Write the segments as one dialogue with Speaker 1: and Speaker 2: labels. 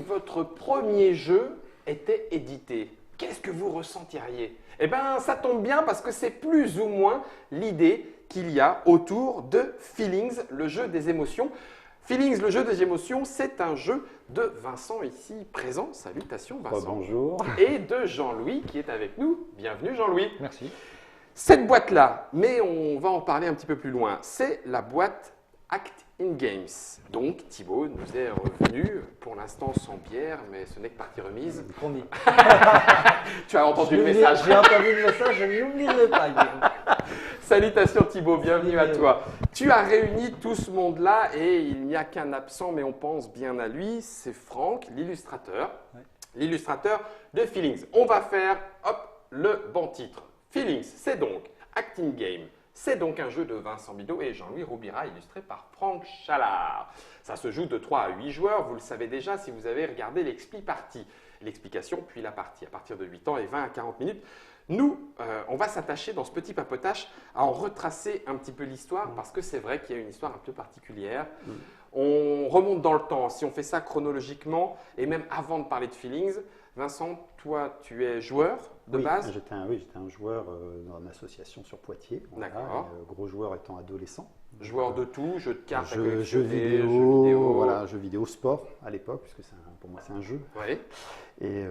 Speaker 1: votre premier jeu était édité, qu'est-ce que vous ressentiriez? Eh bien, ça tombe bien parce que c'est plus ou moins l'idée qu'il y a autour de Feelings, le jeu des émotions. Feelings, le jeu des émotions, c'est un jeu de Vincent ici présent. Salutations Vincent.
Speaker 2: Bonjour.
Speaker 1: Et de Jean-Louis qui est avec nous. Bienvenue Jean-Louis.
Speaker 2: Merci.
Speaker 1: Cette boîte-là, mais on va en parler un petit peu plus loin, c'est la boîte Act in Games. Donc Thibaut nous est revenu, pour l'instant sans bière, mais ce n'est que partie remise.
Speaker 2: Promis.
Speaker 1: Tu as entendu le message.
Speaker 2: J'ai entendu le message, je ne l'oublierai pas. Guillaume.
Speaker 1: Salutations Thibaut, bienvenue à toi. Tu as réuni tout ce monde-là et il n'y a qu'un absent, mais on pense bien à lui, c'est Franck, l'illustrateur.
Speaker 2: Ouais.
Speaker 1: L'illustrateur de Feelings. On va faire, hop, le bon titre. Feelings, c'est donc Acting Game. C'est donc un jeu de Vincent Bidot et Jean-Louis Roubira, illustré par Franck Chalard. Ça se joue de 3 à 8 joueurs, vous le savez déjà si vous avez regardé l'explique-partie. L'explication, puis la partie, à partir de 8 ans et 20 à 40 minutes. Nous, on va s'attacher dans ce petit papotage à en retracer un petit peu l'histoire, parce que c'est vrai qu'il y a une histoire un peu particulière. On remonte dans le temps, si on fait ça chronologiquement, et même avant de parler de Feelings. Vincent, toi, tu es joueur de base?
Speaker 2: J'étais un joueur dans une association sur Poitiers. Voilà,
Speaker 1: D'accord.
Speaker 2: Gros joueur étant adolescent.
Speaker 1: Joueur de tout, jeux de cartes,
Speaker 2: Jeux vidéo, voilà, jeux vidéo sport à l'époque, puisque pour moi c'est un jeu.
Speaker 1: Oui.
Speaker 2: Et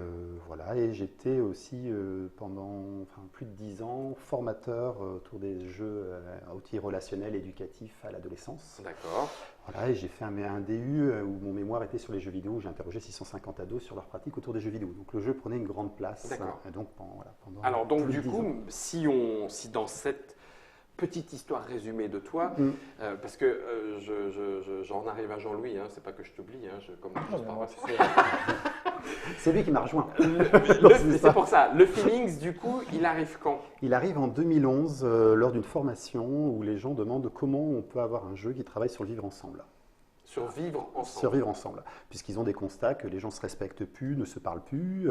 Speaker 2: voilà, et j'étais aussi pendant plus de 10 ans formateur autour des jeux outils relationnels éducatifs à l'adolescence.
Speaker 1: D'accord.
Speaker 2: Voilà, et j'ai fait un DU où mon mémoire était sur les jeux vidéo, où j'ai interrogé 650 ados sur leurs pratiques autour des jeux vidéo. Donc le jeu prenait une grande place.
Speaker 1: D'accord.
Speaker 2: Et donc, pendant
Speaker 1: Alors donc
Speaker 2: plus
Speaker 1: du
Speaker 2: de 10
Speaker 1: coup,
Speaker 2: ans.
Speaker 1: si dans cette petite histoire résumée de toi, parce que j'en arrive à Jean-Louis, hein, c'est pas que je t'oublie, hein, comme juste par hasard.
Speaker 2: C'est lui qui m'a rejoint.
Speaker 1: C'est pour ça. Le Feelings, du coup, il arrive quand?
Speaker 2: Il arrive en 2011 lors d'une formation où les gens demandent comment on peut avoir un jeu qui travaille sur le vivre ensemble.
Speaker 1: Survivre ensemble.
Speaker 2: Survivre ensemble, puisqu'ils ont des constats que les gens ne se respectent plus, ne se parlent plus,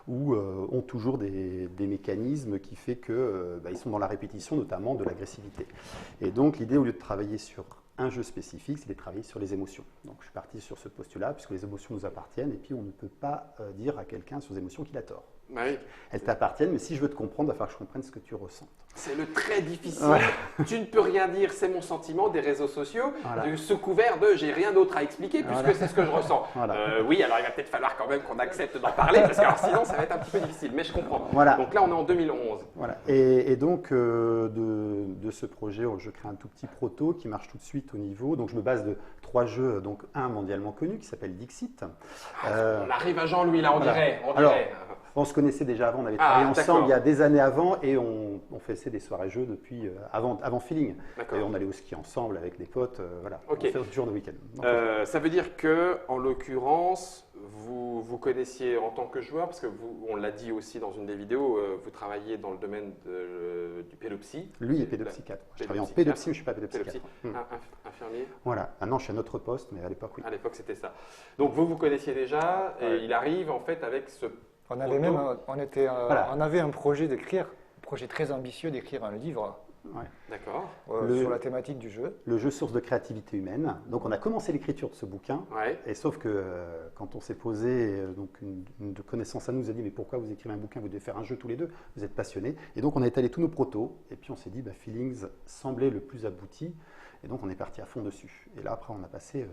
Speaker 2: ou ont toujours des mécanismes qui font qu'ils sont dans la répétition, notamment de l'agressivité. Et donc l'idée, au lieu de travailler sur un jeu spécifique, c'est de travailler sur les émotions. Donc je suis parti sur ce postulat, puisque les émotions nous appartiennent, et puis on ne peut pas dire à quelqu'un sur les émotions qu'il a tort.
Speaker 1: Oui.
Speaker 2: Elles t'appartiennent, mais si je veux te comprendre, il va falloir que je comprenne ce que tu ressens.
Speaker 1: C'est le très difficile.
Speaker 2: Ouais.
Speaker 1: Tu ne peux rien dire, c'est mon sentiment des réseaux sociaux,
Speaker 2: Voilà.
Speaker 1: sous couvert de j'ai rien d'autre à expliquer puisque
Speaker 2: Voilà.
Speaker 1: c'est ce que je ressens.
Speaker 2: Voilà.
Speaker 1: Oui, alors il va peut-être falloir quand même qu'on accepte d'en parler parce que alors, sinon ça va être un petit peu difficile, mais je comprends.
Speaker 2: Voilà.
Speaker 1: Donc là on est en 2011.
Speaker 2: Voilà. Et donc, de ce projet, je crée un tout petit proto qui marche tout de suite au niveau. Donc, je me base de 3 jeux, donc un mondialement connu qui s'appelle Dixit.
Speaker 1: On arrive à Jean-Louis là, on
Speaker 2: Voilà.
Speaker 1: dirait.
Speaker 2: Alors, on se connaissait déjà avant, on avait travaillé ensemble
Speaker 1: d'accord.
Speaker 2: il y a des années avant et on faisait des soirées jeux depuis avant Feeling.
Speaker 1: D'accord.
Speaker 2: Et on allait au ski ensemble avec des potes, voilà.
Speaker 1: Ok.
Speaker 2: On fait toujours le week-end. Donc,
Speaker 1: Ça veut dire que, en l'occurrence, vous connaissiez en tant que joueur, parce que on l'a dit aussi dans une des vidéos, vous travaillez dans le domaine du pédopsie.
Speaker 2: lui est pédopsychiatre. Je travaille en
Speaker 1: Pédopsychiatre.
Speaker 2: pédopsie, mais je ne suis pas pédopsychiatre.
Speaker 1: Pédopsie. Infirmier.
Speaker 2: Voilà. Maintenant, je suis à notre poste, mais à l'époque, oui.
Speaker 1: À l'époque, c'était ça. Donc, vous connaissiez déjà, et il arrive en fait avec ce.
Speaker 3: On avait même, on avait un projet d'écrire, un projet très ambitieux d'écrire un livre
Speaker 2: Ouais.
Speaker 1: D'accord.
Speaker 3: sur la thématique du jeu.
Speaker 2: Le jeu source de créativité humaine. Donc, on a commencé l'écriture de ce bouquin.
Speaker 1: Ouais.
Speaker 2: Et sauf que quand on s'est posé, donc une de connaissance à nous a dit mais pourquoi vous écrivez un bouquin, vous devez faire un jeu tous les deux, vous êtes passionnés. Et donc on a étalé tous nos protos et puis on s'est dit Feelings semblait le plus abouti et donc on est parti à fond dessus. Et là après on a passé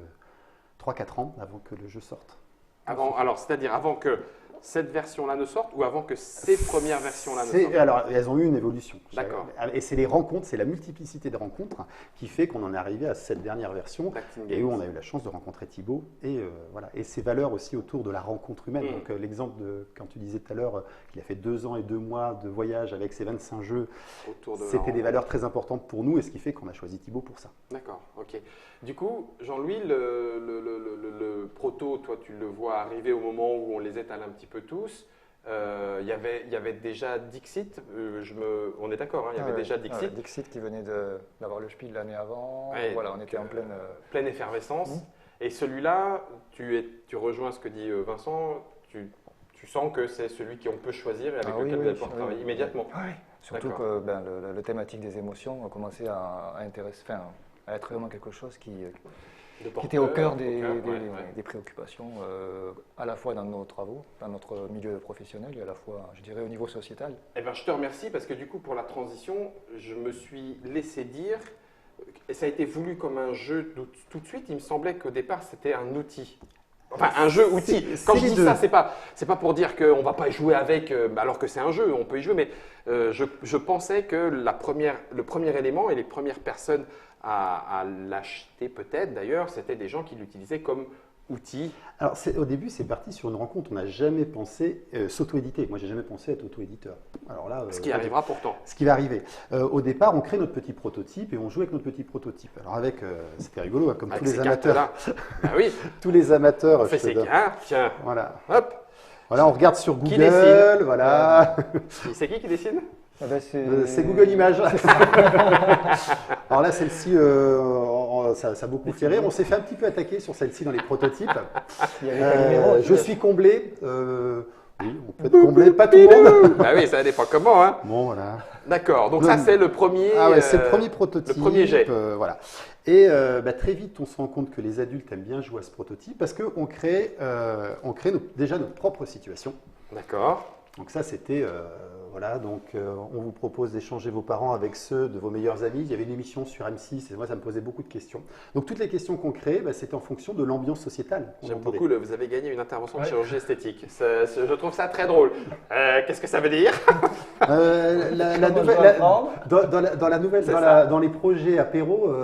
Speaker 2: 3-4 ans avant que le jeu sorte.
Speaker 1: C'est-à-dire avant que cette version-là ne sorte ou avant que ces premières versions-là ne sortent?
Speaker 2: Alors, elles ont eu une évolution.
Speaker 1: D'accord.
Speaker 2: Et c'est les rencontres, c'est la multiplicité de rencontres qui fait qu'on en est arrivé à cette dernière version
Speaker 1: Acting
Speaker 2: et
Speaker 1: Games.
Speaker 2: où on a eu la chance de rencontrer Thibaut et voilà. Et ses valeurs aussi autour de la rencontre humaine. Donc l'exemple de quand tu disais tout à l'heure qu'il a fait 2 ans et 2 mois de voyage avec ses 25 jeux,
Speaker 1: Autour de la
Speaker 2: c'était des
Speaker 1: rencontre.
Speaker 2: valeurs très importantes pour nous et ce qui fait qu'on a choisi Thibaut pour ça.
Speaker 1: D'accord, ok. Du coup, Jean-Louis, le proto, toi, tu le vois arriver au moment où on les étale un petit peu tous. Il y avait déjà Dixit, on est d'accord, hein, il y avait déjà Dixit.
Speaker 3: Dixit qui venait d'avoir le Spiel l'année avant.
Speaker 1: Ouais,
Speaker 3: Voilà, on était en pleine.
Speaker 1: Pleine effervescence. Et celui-là, tu rejoins ce que dit Vincent, tu sens que c'est celui qu'on peut choisir et avec lequel vous allez pouvoir travailler immédiatement.
Speaker 3: Oui. Surtout
Speaker 1: D'accord.
Speaker 3: que la thématique des émotions a commencé à être vraiment quelque chose qui était au cœur des
Speaker 1: ouais.
Speaker 3: préoccupations, à la fois dans nos travaux, dans notre milieu professionnel et à la fois, je dirais, au niveau sociétal.
Speaker 1: Eh ben, je te remercie parce que du coup, pour la transition, je me suis laissé dire, et ça a été voulu comme un jeu tout de suite, il me semblait qu'au départ, c'était un outil. Enfin, un jeu-outil. Quand je dis ça, c'est pas pour dire qu'on ne va pas jouer avec, alors que c'est un jeu, on peut y jouer, mais je pensais que le premier élément et les premières personnes à l'acheter peut-être d'ailleurs, c'était des gens qui l'utilisaient comme outil.
Speaker 2: Alors au début, c'est parti sur une rencontre. On n'a jamais pensé s'auto-éditer. Moi, j'ai jamais pensé être auto-éditeur. Alors là,
Speaker 1: ce qui arrivera pourtant.
Speaker 2: Ce qui va arriver. Au départ, on crée notre petit prototype et on joue avec notre petit prototype. Alors c'était rigolo, hein, comme avec tous les amateurs.
Speaker 1: Ben oui.
Speaker 2: Tous les amateurs.
Speaker 1: On fait ses cartes, tiens.
Speaker 2: Voilà.
Speaker 1: Hop.
Speaker 2: Voilà, on regarde sur Google.
Speaker 1: Qui dessine?
Speaker 2: Voilà.
Speaker 1: C'est qui dessine?
Speaker 2: C'est Google Images. Alors là, celle-ci, ça a beaucoup fait rire. On s'est fait un petit peu attaquer sur celle-ci dans les prototypes. Je suis comblé. Oui, on peut être comblé, pas tout le monde.
Speaker 1: Ah oui, ça dépend comment. Hein.
Speaker 2: Bon, voilà.
Speaker 1: D'accord, donc ça c'est le premier.
Speaker 2: Ah ouais, c'est le premier prototype.
Speaker 1: Le premier jet.
Speaker 2: Voilà. Et très vite, on se rend compte que les adultes aiment bien jouer à ce prototype parce qu'on crée, déjà notre propre situation.
Speaker 1: D'accord.
Speaker 2: Donc ça, c'était, voilà, donc on vous propose d'échanger vos parents avec ceux de vos meilleurs amis. Il y avait une émission sur M6 et moi, ça me posait beaucoup de questions. Donc toutes les questions qu'on créait, c'était en fonction de l'ambiance sociétale.
Speaker 1: J'aime beaucoup, vous avez gagné une intervention de chirurgie esthétique. Je trouve ça très drôle. Qu'est-ce que ça veut dire?
Speaker 2: Dans les projets apéro,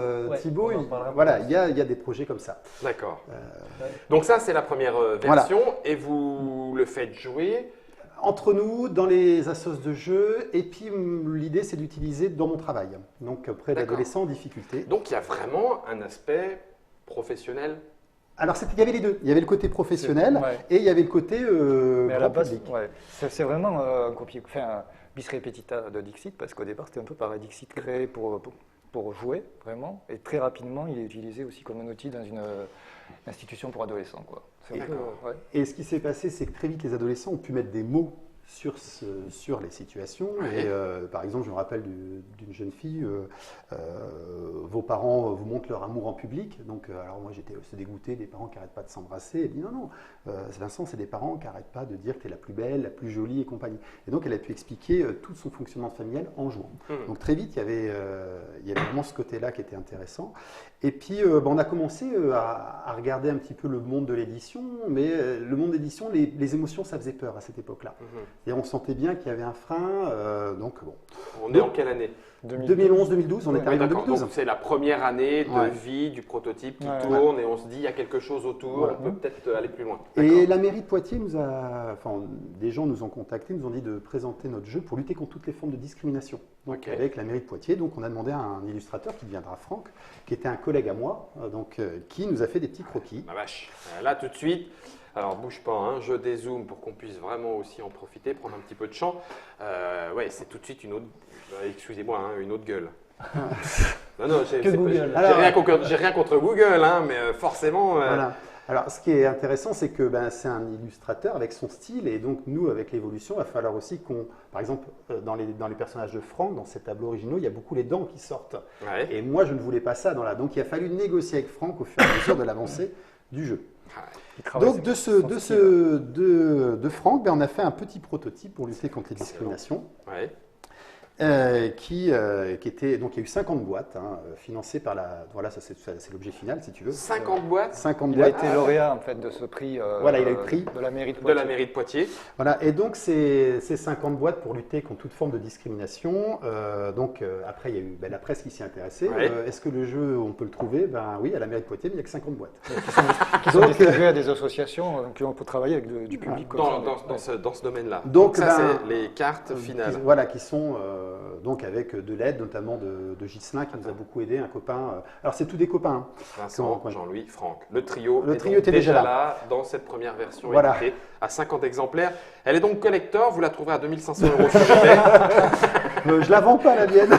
Speaker 2: Thibaut, voilà, il y a des projets comme ça.
Speaker 1: D'accord. Donc ça, c'est la première version et vous le faites jouer
Speaker 2: entre nous, dans les assos de jeu, et puis l'idée c'est d'utiliser dans mon travail, donc auprès d'adolescents en difficulté.
Speaker 1: Donc il y a vraiment un aspect professionnel.
Speaker 2: Alors il y avait les deux, il y avait le côté professionnel et il y avait le côté grand public.
Speaker 3: C'est vraiment un bis repetita de Dixit, parce qu'au départ c'était un peu pareil, Dixit créé pour jouer vraiment, et très rapidement il est utilisé aussi comme un outil dans une institution pour adolescents, quoi.
Speaker 2: Et ce qui s'est passé, c'est que très vite, les adolescents ont pu mettre des mots sur les situations. Et par exemple, je me rappelle d'une jeune fille, vos parents vous montrent leur amour en public. Donc, alors moi, j'étais aussi dégoûté des parents qui n'arrêtent pas de s'embrasser. Elle dit non, Vincent, c'est des parents qui n'arrêtent pas de dire que tu es la plus belle, la plus jolie et compagnie. Et donc, elle a pu expliquer tout son fonctionnement familial en jouant. Donc, très vite, il y avait vraiment ce côté-là qui était intéressant. Et puis, on a commencé à regarder un petit peu le monde de l'édition, mais le monde d'édition, les émotions, ça faisait peur à cette époque-là. Et on sentait bien qu'il y avait un frein.
Speaker 1: On est en quelle année?
Speaker 2: 2011-2012, on est arrivé en 2012.
Speaker 1: Donc c'est la première année de vie du prototype qui tourne et on se dit il y a quelque chose autour, on peut peut-être aller plus loin.
Speaker 2: Et la mairie de Poitiers des gens nous ont contactés, nous ont dit de présenter notre jeu pour lutter contre toutes les formes de discrimination. Donc avec la mairie de Poitiers, donc on a demandé à un illustrateur qui deviendra Franck, qui était un collègue à moi, qui nous a fait des petits croquis.
Speaker 1: Ma vache, là tout de suite. Alors, bouge pas, hein, je dézoome pour qu'on puisse vraiment aussi en profiter, prendre un petit peu de champ. C'est tout de suite une autre, excusez-moi, une autre gueule. Non, j'ai rien contre Google, hein, mais forcément.
Speaker 2: Voilà. Alors, ce qui est intéressant, c'est que c'est un illustrateur avec son style, et donc nous, avec l'évolution, il va falloir aussi par exemple, dans les personnages de Franck, dans ces tableaux originaux, il y a beaucoup les dents qui sortent. Ouais. Et moi, je ne voulais pas ça donc il a fallu négocier avec Franck au fur et à mesure de l'avancée du jeu. Donc de Franck, on a fait un petit prototype pour lutter contre les discriminations.
Speaker 1: Ouais.
Speaker 2: Qui était, donc il y a eu 50 boîtes financées par voilà, ça c'est l'objet final si tu veux.
Speaker 1: 50 boîtes.
Speaker 2: 50
Speaker 3: boîtes. Il a été lauréat en fait de ce prix.
Speaker 2: Voilà, il a eu le prix
Speaker 3: de la mairie de Poitiers.
Speaker 1: De la mairie de Poitiers.
Speaker 2: Voilà, et donc ces 50 boîtes pour lutter contre toute forme de discrimination. Après il y a eu la presse qui s'y intéressait. Ouais. Est-ce que le jeu on peut le trouver? Oui, à la mairie de Poitiers, mais il n'y a que 50 boîtes.
Speaker 3: Qui sont distribuées à des associations qui ont travaillé avec du public.
Speaker 1: Dans ce domaine-là.
Speaker 2: Donc
Speaker 1: ça c'est les cartes finales.
Speaker 2: Qui sont donc avec de l'aide notamment de Ghislain qui nous a beaucoup aidé, un copain. Alors c'est tous des copains.
Speaker 1: Vincent, Jean-Louis, Franck. Le trio
Speaker 2: était déjà là
Speaker 1: dans cette première version éditée à 50 exemplaires. Elle est donc collector, vous la trouverez à 2500 € sur eBay.
Speaker 2: Je la vends pas la mienne.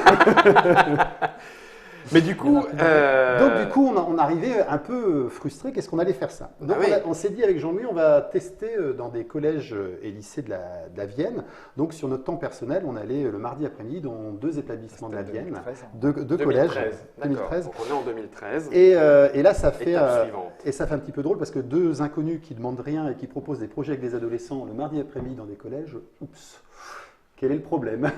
Speaker 1: Mais du coup,
Speaker 2: Donc du coup, on arrivait un peu frustré, qu'est-ce qu'on allait faire ça. Donc
Speaker 1: Ah oui.
Speaker 2: on s'est dit avec Jean-Louis, on va tester dans des collèges et lycées de la Vienne. Donc sur notre temps personnel, on allait le mardi après-midi dans 2 établissements de la Vienne,
Speaker 3: 2013, hein.
Speaker 2: deux collèges,
Speaker 1: 2013. Donc on est en 2013.
Speaker 2: Et là, ça fait,
Speaker 1: Étape suivante.
Speaker 2: et ça fait un petit peu drôle parce que 2 inconnus qui demandent rien et qui proposent des projets avec des adolescents le mardi après-midi dans des collèges, oups, quel est le problème?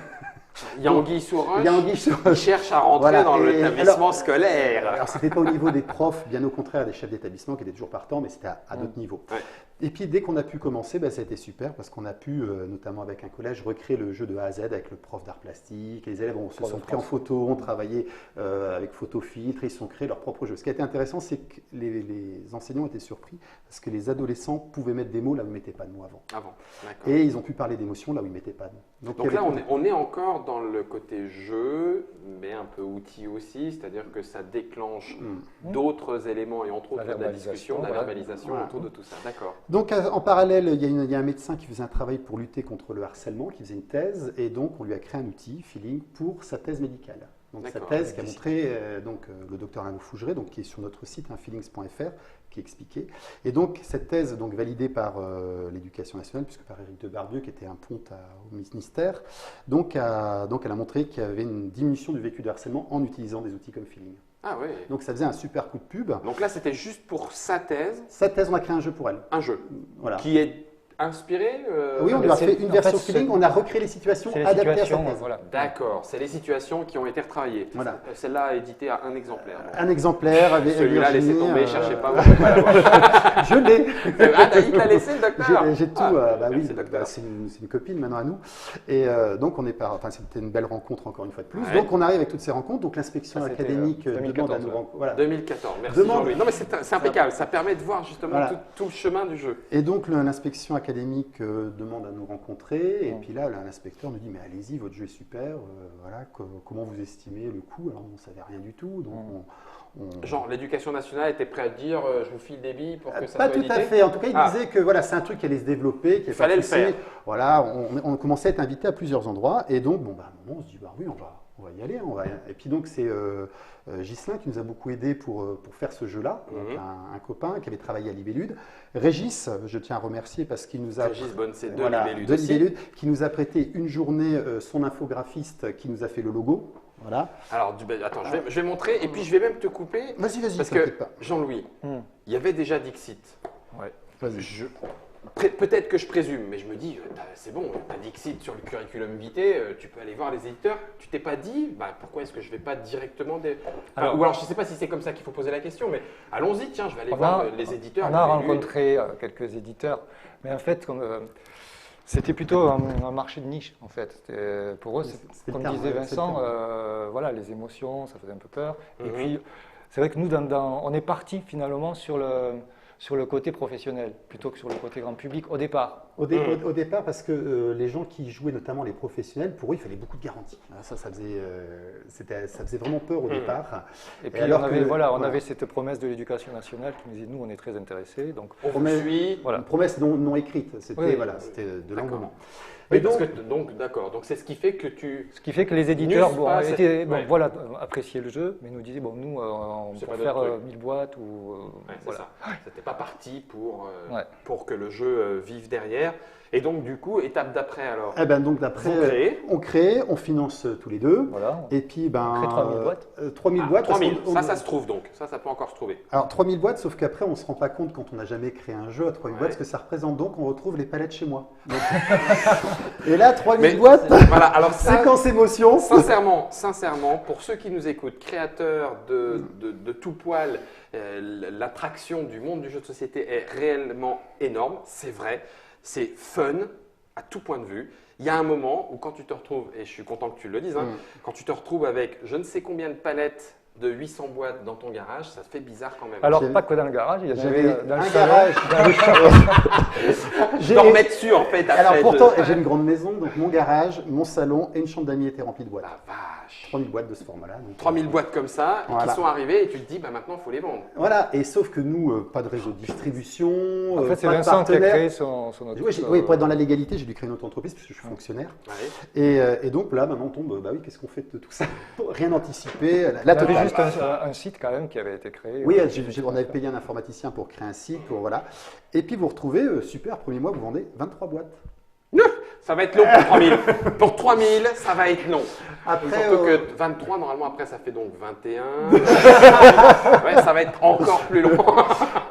Speaker 1: Il y a Anguille sous roche.
Speaker 2: Il y a Anguille sous
Speaker 1: qui
Speaker 2: roche.
Speaker 1: cherche à rentrer
Speaker 2: Voilà,
Speaker 1: dans
Speaker 2: et
Speaker 1: l'établissement
Speaker 2: alors-
Speaker 1: scolaire.
Speaker 2: Alors, c'était pas au niveau des profs, bien au contraire des chefs d'établissement qui étaient toujours partants, mais c'était à d'autres niveaux.
Speaker 1: Ouais.
Speaker 2: Et puis, dès qu'on a pu commencer, ça a été super parce qu'on a pu, notamment avec un collège, recréer le jeu de A à Z avec le prof d'art plastique. Les élèves se sont pris en photo, ont travaillé avec photofiltre, ils se sont créés leur propre jeu. Ce qui a été intéressant, c'est que les enseignants étaient surpris parce que les adolescents pouvaient mettre des mots là où ils ne mettaient pas de mots avant.
Speaker 1: Avant, d'accord.
Speaker 2: Et ils ont pu parler d'émotions là où ils ne mettaient pas de mots.
Speaker 1: Donc
Speaker 2: il y
Speaker 1: là,
Speaker 2: avait-
Speaker 1: on est encore dans le côté jeu, mais un peu outil aussi, c'est-à-dire que ça déclenche d'autres éléments et entre autres
Speaker 3: La
Speaker 1: de la discussion, de la
Speaker 3: voilà.
Speaker 1: verbalisation
Speaker 2: Voilà.
Speaker 1: autour de tout ça. D'accord.
Speaker 2: Donc en parallèle, il y a un médecin qui faisait un travail pour lutter contre le harcèlement, qui faisait une thèse, et donc on lui a créé un outil, Feeling, pour sa thèse médicale. Donc sa
Speaker 1: D'accord.
Speaker 2: thèse qui a montré le docteur Arnaud Fougeret, donc qui est sur notre site feelings.fr, qui expliquait. Et donc cette thèse, donc validée par l'Éducation nationale, puisque par Éric Debarbieu, qui était un ponte au ministère, donc elle a montré qu'il y avait une diminution du vécu de harcèlement en utilisant des outils comme Feeling.
Speaker 1: Ah oui.
Speaker 2: Donc ça faisait un super coup de pub.
Speaker 1: Donc là, c'était juste pour sa thèse,
Speaker 2: Sa thèse, on a créé un jeu pour elle.
Speaker 1: un jeu
Speaker 2: Voilà.
Speaker 1: qui est inspiré.
Speaker 2: Oui, on lui a fait une version Feeling, on a recréé les situations
Speaker 3: C'est les
Speaker 2: adaptées à sa
Speaker 3: situations,
Speaker 2: thèse.
Speaker 3: voilà.
Speaker 1: D'accord, c'est les situations qui ont été retravaillées.
Speaker 2: Voilà.
Speaker 1: Celle-là a édité à un exemplaire.
Speaker 2: Un exemplaire avec
Speaker 1: Celui-là, laissez
Speaker 2: Virginie,
Speaker 1: tomber, cherchez pas, vous pouvez pas l'avoir.
Speaker 2: Je l'ai.
Speaker 1: Ah, il te l'a laissé, le docteur.
Speaker 2: J'ai tout.
Speaker 1: Ah,
Speaker 2: Bah oui,
Speaker 1: merci, docteur.
Speaker 2: c'est une copine maintenant à nous. Et donc c'était une belle rencontre encore une fois de plus.
Speaker 1: Ouais.
Speaker 2: Donc on arrive avec toutes ces rencontres. Donc l'inspection
Speaker 3: Ça, c'était,
Speaker 2: académique
Speaker 3: 2014,
Speaker 2: demande à nous
Speaker 3: ouais.
Speaker 2: rencontrer. Voilà.
Speaker 1: 2014, merci
Speaker 2: Demande-
Speaker 1: Jean-Louis. Non mais c'est impeccable, ça permet de voir justement
Speaker 2: Voilà.
Speaker 1: tout le chemin du jeu.
Speaker 2: Et donc l'inspection académique demande à nous rencontrer. Et
Speaker 3: Ouais.
Speaker 2: puis là, l'inspecteur nous dit mais allez-y, votre jeu est super. Voilà, comment vous estimez le coût? Alors on ne savait rien du tout. Donc
Speaker 1: Genre l'éducation nationale était prêt à dire je vous file des billes pour que ça
Speaker 2: Pas
Speaker 1: soit
Speaker 2: tout
Speaker 1: édité.
Speaker 2: à fait. En tout cas, il
Speaker 1: Ah.
Speaker 2: disait que voilà, c'est un truc qui allait se développer, qu'il
Speaker 1: Fallait le faire.
Speaker 2: Voilà, on commençait à être invité à plusieurs endroits. Et donc, à un moment, on se dit, bah oui, on va y aller. Et puis donc, c'est Ghislain qui nous a beaucoup aidé pour faire ce jeu-là. Donc, un copain qui avait travaillé à Libellude. Régis, je tiens à remercier parce qu'il nous a...
Speaker 1: Régis Bonne-C'est de
Speaker 2: Voilà,
Speaker 1: Libellude
Speaker 2: de
Speaker 1: aussi.
Speaker 2: Libellude, qui nous a prêté une journée son infographiste qui nous a fait le logo. Voilà.
Speaker 1: Alors, attends, je vais montrer et puis je vais même te couper.
Speaker 2: Vas-y,
Speaker 1: Parce que
Speaker 2: t'inquiète pas.
Speaker 1: Jean-Louis, il y avait déjà Dixit.
Speaker 3: Ouais.
Speaker 2: Vas-y.
Speaker 1: Peut-être que je présume, mais je me dis, c'est bon, tu as Dixit sur le curriculum vitae, tu peux aller voir les éditeurs. Tu t'es pas dit, pourquoi est-ce que je vais pas directement
Speaker 3: Alors-
Speaker 1: ou alors je sais pas si c'est comme ça qu'il faut poser la question, mais allons-y, tiens, je vais aller
Speaker 3: On
Speaker 1: voir
Speaker 3: a-
Speaker 1: les éditeurs.
Speaker 3: On a
Speaker 1: Libellude.
Speaker 3: rencontré quelques éditeurs, mais en fait, c'était plutôt un marché de niche, en fait. Pour eux,
Speaker 2: C'était le
Speaker 3: comme
Speaker 2: terme,
Speaker 3: disait
Speaker 2: ouais, c'est le
Speaker 3: Vincent,
Speaker 2: terme.
Speaker 3: voilà, les émotions, ça faisait un peu peur. Et
Speaker 1: Mhm.
Speaker 3: puis, c'est vrai que nous, on est parti finalement sur le côté professionnel, plutôt que sur le côté grand public au départ.
Speaker 2: Au départ, parce que les gens qui jouaient, notamment les professionnels, pour eux, il fallait beaucoup de garanties. Ça faisait vraiment peur au départ.
Speaker 3: Et puis,
Speaker 2: alors
Speaker 3: on avait,
Speaker 2: que-
Speaker 3: voilà, on
Speaker 2: voilà.
Speaker 3: avait cette promesse de l'éducation nationale qui nous disait, nous, on est très intéressés. Donc,
Speaker 1: On vous
Speaker 2: Promesse-
Speaker 1: suit.
Speaker 3: voilà.
Speaker 2: Une promesse non écrite, c'était
Speaker 3: Oui.
Speaker 2: c'était de
Speaker 1: D'accord.
Speaker 2: l'engouement.
Speaker 1: Oui,
Speaker 2: Et
Speaker 1: parce
Speaker 2: donc,
Speaker 1: que d'accord. Donc c'est ce qui fait que tu.
Speaker 3: Ce qui fait que les éditeurs
Speaker 1: N'usent pas cette- ouais.
Speaker 3: appréciaient le jeu, mais nous disaient, nous, on
Speaker 1: C'est
Speaker 3: pourrait
Speaker 1: pas
Speaker 3: faire
Speaker 1: notre truc.
Speaker 3: 1000 boîtes ou
Speaker 1: Ouais, c'est
Speaker 3: voilà.
Speaker 1: ça. C'était pas parti
Speaker 3: Ouais.
Speaker 1: pour que le jeu vive derrière. Et donc du coup, étape d'après alors.
Speaker 2: eh ben, donc d'après,
Speaker 1: Vous créez.
Speaker 2: on crée, on finance tous les deux.
Speaker 3: Voilà.
Speaker 2: Et puis,
Speaker 3: On crée 3000 boîtes.
Speaker 2: 3000 boîtes. parce
Speaker 1: 3000,
Speaker 2: qu'on-
Speaker 1: ça se trouve donc. Ça peut encore se trouver.
Speaker 2: Alors 3000 boîtes, sauf qu'après, on ne se rend pas compte quand on n'a jamais créé un jeu à 3000
Speaker 1: Ouais.
Speaker 2: boîtes, ce que ça représente. Donc, on retrouve les palettes chez moi. Donc- Et là, 3000
Speaker 1: Mais-
Speaker 2: boîtes,
Speaker 1: Voilà, alors ça,
Speaker 2: séquence émotion.
Speaker 1: sincèrement, pour ceux qui nous écoutent, créateurs de tout poil, l'attraction du monde du jeu de société est réellement énorme, c'est vrai, c'est fun à tout point de vue. Il y a un moment où quand tu te retrouves, et je suis content que tu le dises, quand tu te retrouves avec je ne sais combien de palettes de 800 boîtes dans ton garage, ça te fait bizarre quand même.
Speaker 3: Alors,
Speaker 2: J'ai-
Speaker 3: pas que dans le garage, il y
Speaker 2: J'avais
Speaker 3: avait dans le
Speaker 2: un
Speaker 3: salon,
Speaker 2: garage.
Speaker 3: dans le salon.
Speaker 1: je dormais dessus en fait après.
Speaker 2: Alors pourtant, j'ai une grande maison, donc mon garage, mon salon et une chambre d'amis étaient remplis de boîtes.
Speaker 1: La vache.
Speaker 2: 3000 boîtes de ce format-là. donc,
Speaker 1: 3000 boîtes comme ça, et
Speaker 2: Voilà.
Speaker 1: qui sont arrivées, et tu te dis, maintenant, il faut les vendre.
Speaker 2: Voilà, et sauf que nous, pas de réseau de distribution,
Speaker 3: En fait, c'est
Speaker 2: pas de
Speaker 3: Vincent qui a
Speaker 2: partenaire.
Speaker 3: créé son autre.
Speaker 2: Oui, pour être dans la légalité, j'ai dû créer une autre entreprise puisque je suis fonctionnaire.
Speaker 1: Ouais.
Speaker 2: Et donc là, maintenant, on tombe, bah oui, qu'est-ce qu'on fait de tout ça? Rien anticipé, la
Speaker 3: On avait
Speaker 2: totale.
Speaker 3: C'est juste un site quand même qui avait été créé.
Speaker 2: Oui, on avait payé un informaticien pour créer un site, voilà. Et puis vous retrouvez, super, premier mois, vous vendez 23 boîtes.
Speaker 1: Ça va être long pour 3000. Pour 3000, ça va être long.
Speaker 2: Après,
Speaker 1: Surtout que 23, normalement, après, ça fait donc 21. Ouais, ça va être encore plus long.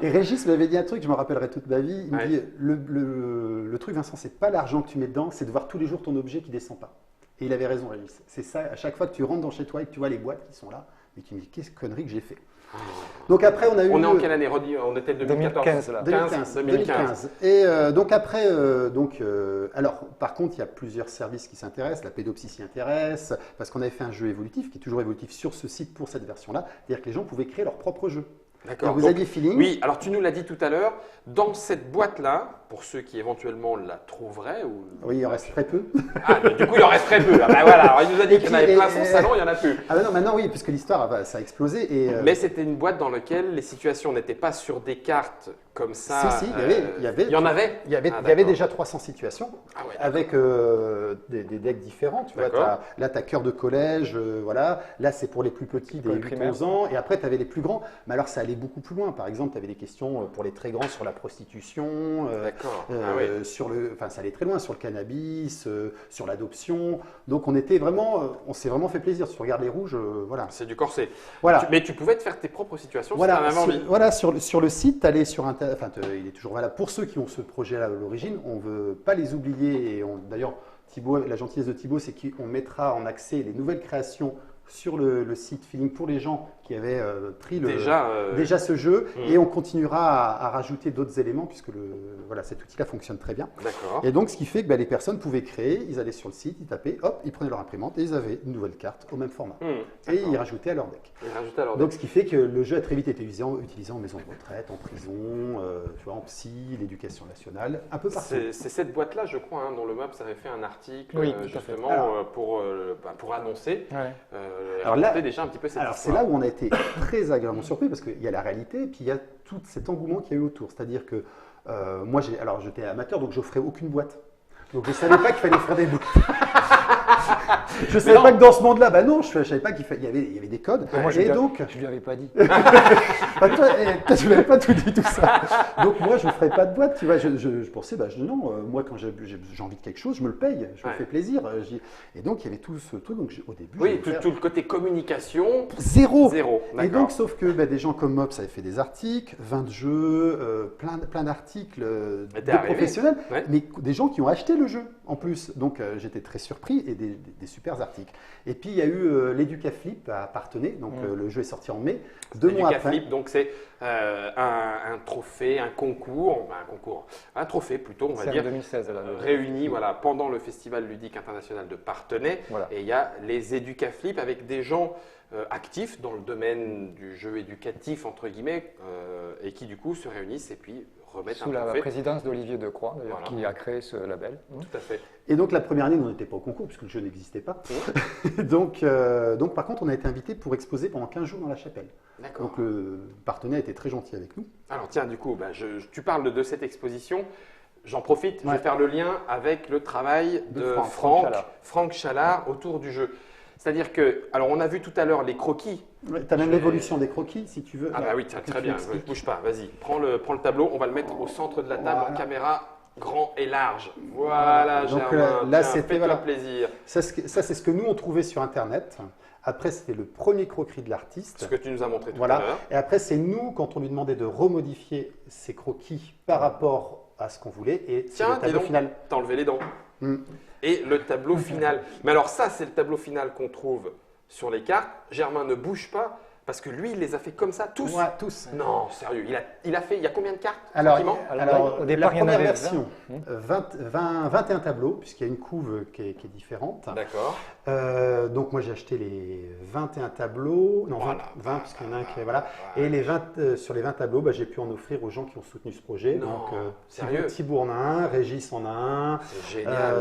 Speaker 2: Et Régis m'avait dit un truc, je me rappellerai toute ma vie. Il me
Speaker 1: Ouais.
Speaker 2: dit le truc, Vincent, c'est pas l'argent que tu mets dedans, c'est de voir tous les jours ton objet qui descend pas. Et il avait raison, Régis. C'est ça, à chaque fois que tu rentres dans chez toi et que tu vois les boîtes qui sont là, et tu me dis, qu'est-ce que connerie que j'ai fait. Donc après, on a eu.
Speaker 1: On est en quelle année, Rodi? On était 2014.
Speaker 3: 2015 là.
Speaker 1: 2015.
Speaker 2: Et donc après, alors par contre, il y a plusieurs services qui s'intéressent. La pédopsie s'y intéresse parce qu'on avait fait un jeu évolutif qui est toujours évolutif sur ce site pour cette version-là. C'est-à-dire que les gens pouvaient créer leur propre jeu.
Speaker 1: D'accord.
Speaker 2: Vous
Speaker 1: Donc,
Speaker 2: aviez Feeling.
Speaker 1: oui, alors tu nous l'as dit tout à l'heure, dans cette boîte-là, pour ceux qui éventuellement la trouveraient, ou...
Speaker 2: Oui, il en reste très peu.
Speaker 1: Ah, mais du coup, il en reste très peu. Ah, bah voilà, alors il nous a dit
Speaker 2: Et
Speaker 1: qu'il y en
Speaker 2: puis,
Speaker 1: avait plein son salon, il n'y en a plus.
Speaker 2: Ah ben non, maintenant oui, puisque l'histoire ça a explosé. Et,
Speaker 1: Mais c'était une boîte dans laquelle les situations n'étaient pas sur des cartes comme ça.
Speaker 2: Si, il y avait.
Speaker 1: Il y en avait.
Speaker 2: Il y avait,
Speaker 1: Ah,
Speaker 2: il y avait
Speaker 1: d'accord.
Speaker 2: déjà 300 situations
Speaker 1: Ah ouais,
Speaker 2: avec des decks différents. Tu vois,
Speaker 1: D'accord.
Speaker 2: là, tu as cœur de collège, voilà. Là, c'est pour les plus petits, des
Speaker 3: École
Speaker 2: 8
Speaker 3: primaire.
Speaker 2: 11 ans. Et après, tu avais les plus grands. Mais alors, ça allait beaucoup plus loin. Par exemple, tu avais des questions pour les très grands sur la prostitution,
Speaker 1: D'accord. Ah oui.
Speaker 2: ça allait très loin, sur le cannabis, sur l'adoption. Donc, on s'est vraiment fait plaisir. Si tu regardes les rouges, voilà.
Speaker 1: C'est du corset.
Speaker 2: Voilà.
Speaker 1: Mais tu pouvais te faire tes propres situations si tu en
Speaker 2: Voilà,
Speaker 1: avais envie.
Speaker 2: sur le site, tu allais sur il est toujours valable pour ceux qui ont ce projet-là à l'origine. On ne veut pas les oublier. Et d'ailleurs, Thibaut, la gentillesse de Thibaut, c'est qu'on mettra en accès les nouvelles créations sur le site Feeling pour les gens qui avaient pris déjà ce jeu. Et on continuera à rajouter d'autres éléments puisque cet outil-là fonctionne très bien.
Speaker 1: D'accord.
Speaker 2: Et donc, ce qui fait que les personnes pouvaient créer, ils allaient sur le site, ils tapaient, hop, ils prenaient leur imprimante et ils avaient une nouvelle carte au même format. Et ils rajoutaient à leur deck.
Speaker 1: Et rajouter alors
Speaker 2: Donc, ce qui fait que le jeu a très vite été utilisé en maison de retraite, en prison, tu vois, en psy, l'éducation nationale, un peu partout.
Speaker 1: C'est cette boîte-là, je crois, dont le MAPS avait fait un article
Speaker 3: Oui, tout à fait.
Speaker 1: justement pour annoncer.
Speaker 3: Ouais.
Speaker 2: Alors là-
Speaker 1: raconter déjà un petit peu cette
Speaker 2: Alors, c'est
Speaker 1: histoire.
Speaker 2: là où on a été très agréablement surpris parce qu'il y a la réalité et puis il y a tout cet engouement qu'il y a eu autour. C'est-à-dire que moi, j'étais amateur, donc je n'offrais aucune boîte. Donc, je ne savais pas qu'il fallait faire des boîtes. Je ne savais pas que dans ce monde-là, je ne savais pas qu'il y avait des codes.
Speaker 3: Moi,
Speaker 2: et donc,
Speaker 3: je lui avais pas dit.
Speaker 2: toi, tu m'avais pas tout dit tout ça. Donc moi, je ne ferais pas de boîte. Tu vois, je pensais, non, moi, quand j'ai envie de quelque chose, je me le paye, je me fais plaisir. Et donc, il y avait tout ce truc. Donc, au début,
Speaker 1: Oui, tout le côté communication,
Speaker 2: zéro.
Speaker 1: zéro.
Speaker 2: Et
Speaker 1: D'accord.
Speaker 2: donc, sauf que des gens comme Mops avaient fait des articles, 20 jeux, plein d'articles de
Speaker 1: Mais t'es arrivé.
Speaker 2: professionnels,
Speaker 1: Ouais.
Speaker 2: mais des gens qui ont acheté le jeu en plus. Donc, j'étais très surpris et des super articles. Et puis, il y a eu l'Educaflip à Parthenay. Donc, le jeu est sorti en mai. 2 mois après.
Speaker 1: Flip, donc c'est un trophée, un trophée plutôt, on va
Speaker 3: C'est en
Speaker 1: dire,
Speaker 3: 2016 là.
Speaker 1: réuni pendant le Festival ludique international de Parthenay.
Speaker 3: Voilà.
Speaker 1: Et il y a les Educaflip avec des gens actifs dans le domaine du jeu éducatif, entre guillemets, et qui du coup se réunissent et puis remettent
Speaker 3: Sous
Speaker 1: un
Speaker 3: la
Speaker 1: trophée.
Speaker 3: présidence d'Olivier Decroix, d'ailleurs,
Speaker 1: Voilà.
Speaker 3: qui a créé ce label.
Speaker 1: Tout à fait.
Speaker 2: Et donc, la première année, nous, on n'était pas au concours puisque le jeu n'existait pas. donc, par contre, on a été invité pour exposer pendant 15 jours dans la chapelle.
Speaker 1: D'accord.
Speaker 2: Donc, le partenaire était très gentil avec nous.
Speaker 1: Alors tiens, du coup, tu parles de cette exposition. J'en profite, je
Speaker 2: Ouais.
Speaker 1: vais faire le lien avec le travail
Speaker 2: De
Speaker 1: de
Speaker 2: Franck
Speaker 1: Franck Chalard autour du jeu. C'est-à-dire que, alors on a vu tout à l'heure les croquis.
Speaker 2: Tu as même l'évolution des croquis, si tu veux.
Speaker 1: Ah bah oui, tiens,
Speaker 2: Que
Speaker 1: très
Speaker 2: tu
Speaker 1: bien,
Speaker 2: expliques.
Speaker 1: bouge pas, vas-y, prends le tableau, on va le mettre au centre de la table en
Speaker 2: Voilà.
Speaker 1: caméra grand et large. Voilà,
Speaker 2: Donc,
Speaker 1: Germain,
Speaker 2: là,
Speaker 1: tiens,
Speaker 2: c'était,
Speaker 1: fais-toi
Speaker 2: voilà.
Speaker 1: plaisir.
Speaker 2: Ça, c'est ce que nous, on trouvait sur Internet. Après, c'était le premier croquis de l'artiste.
Speaker 1: Ce que tu nous as montré tout à
Speaker 2: Voilà.
Speaker 1: l'heure.
Speaker 2: Et après, c'est nous, quand on lui demandait de remodifier ses croquis par rapport à ce qu'on voulait. Et c'est
Speaker 1: Tiens,
Speaker 2: le
Speaker 1: dis
Speaker 2: tableau
Speaker 1: donc,
Speaker 2: final.
Speaker 1: t'as enlevé les dents.
Speaker 2: Hmm.
Speaker 1: Et le tableau final. Mais alors ça, c'est le tableau final qu'on trouve sur les cartes. Germain ne bouge pas parce que lui, il les a fait comme ça, tous.
Speaker 2: Ouais, tous.
Speaker 1: Non, sérieux, il a fait, il y a combien de cartes
Speaker 2: Alors,
Speaker 1: tranquillement
Speaker 3: au départ,
Speaker 2: la
Speaker 3: il y en
Speaker 2: première
Speaker 3: avait
Speaker 2: version,
Speaker 3: 20.
Speaker 2: 21 tableaux, puisqu'il y a une couve qui est différente.
Speaker 1: D'accord.
Speaker 2: Donc moi j'ai acheté les 21 tableaux, non 20,
Speaker 1: Voilà.
Speaker 2: 20 puisqu'il y en a un qui est voilà. Et les 20, sur les 20 tableaux, j'ai pu en offrir aux gens qui ont soutenu ce projet.
Speaker 1: Non,
Speaker 2: Donc
Speaker 1: sérieux
Speaker 2: Thibaut en a un, Régis en a un.
Speaker 1: C'est génial.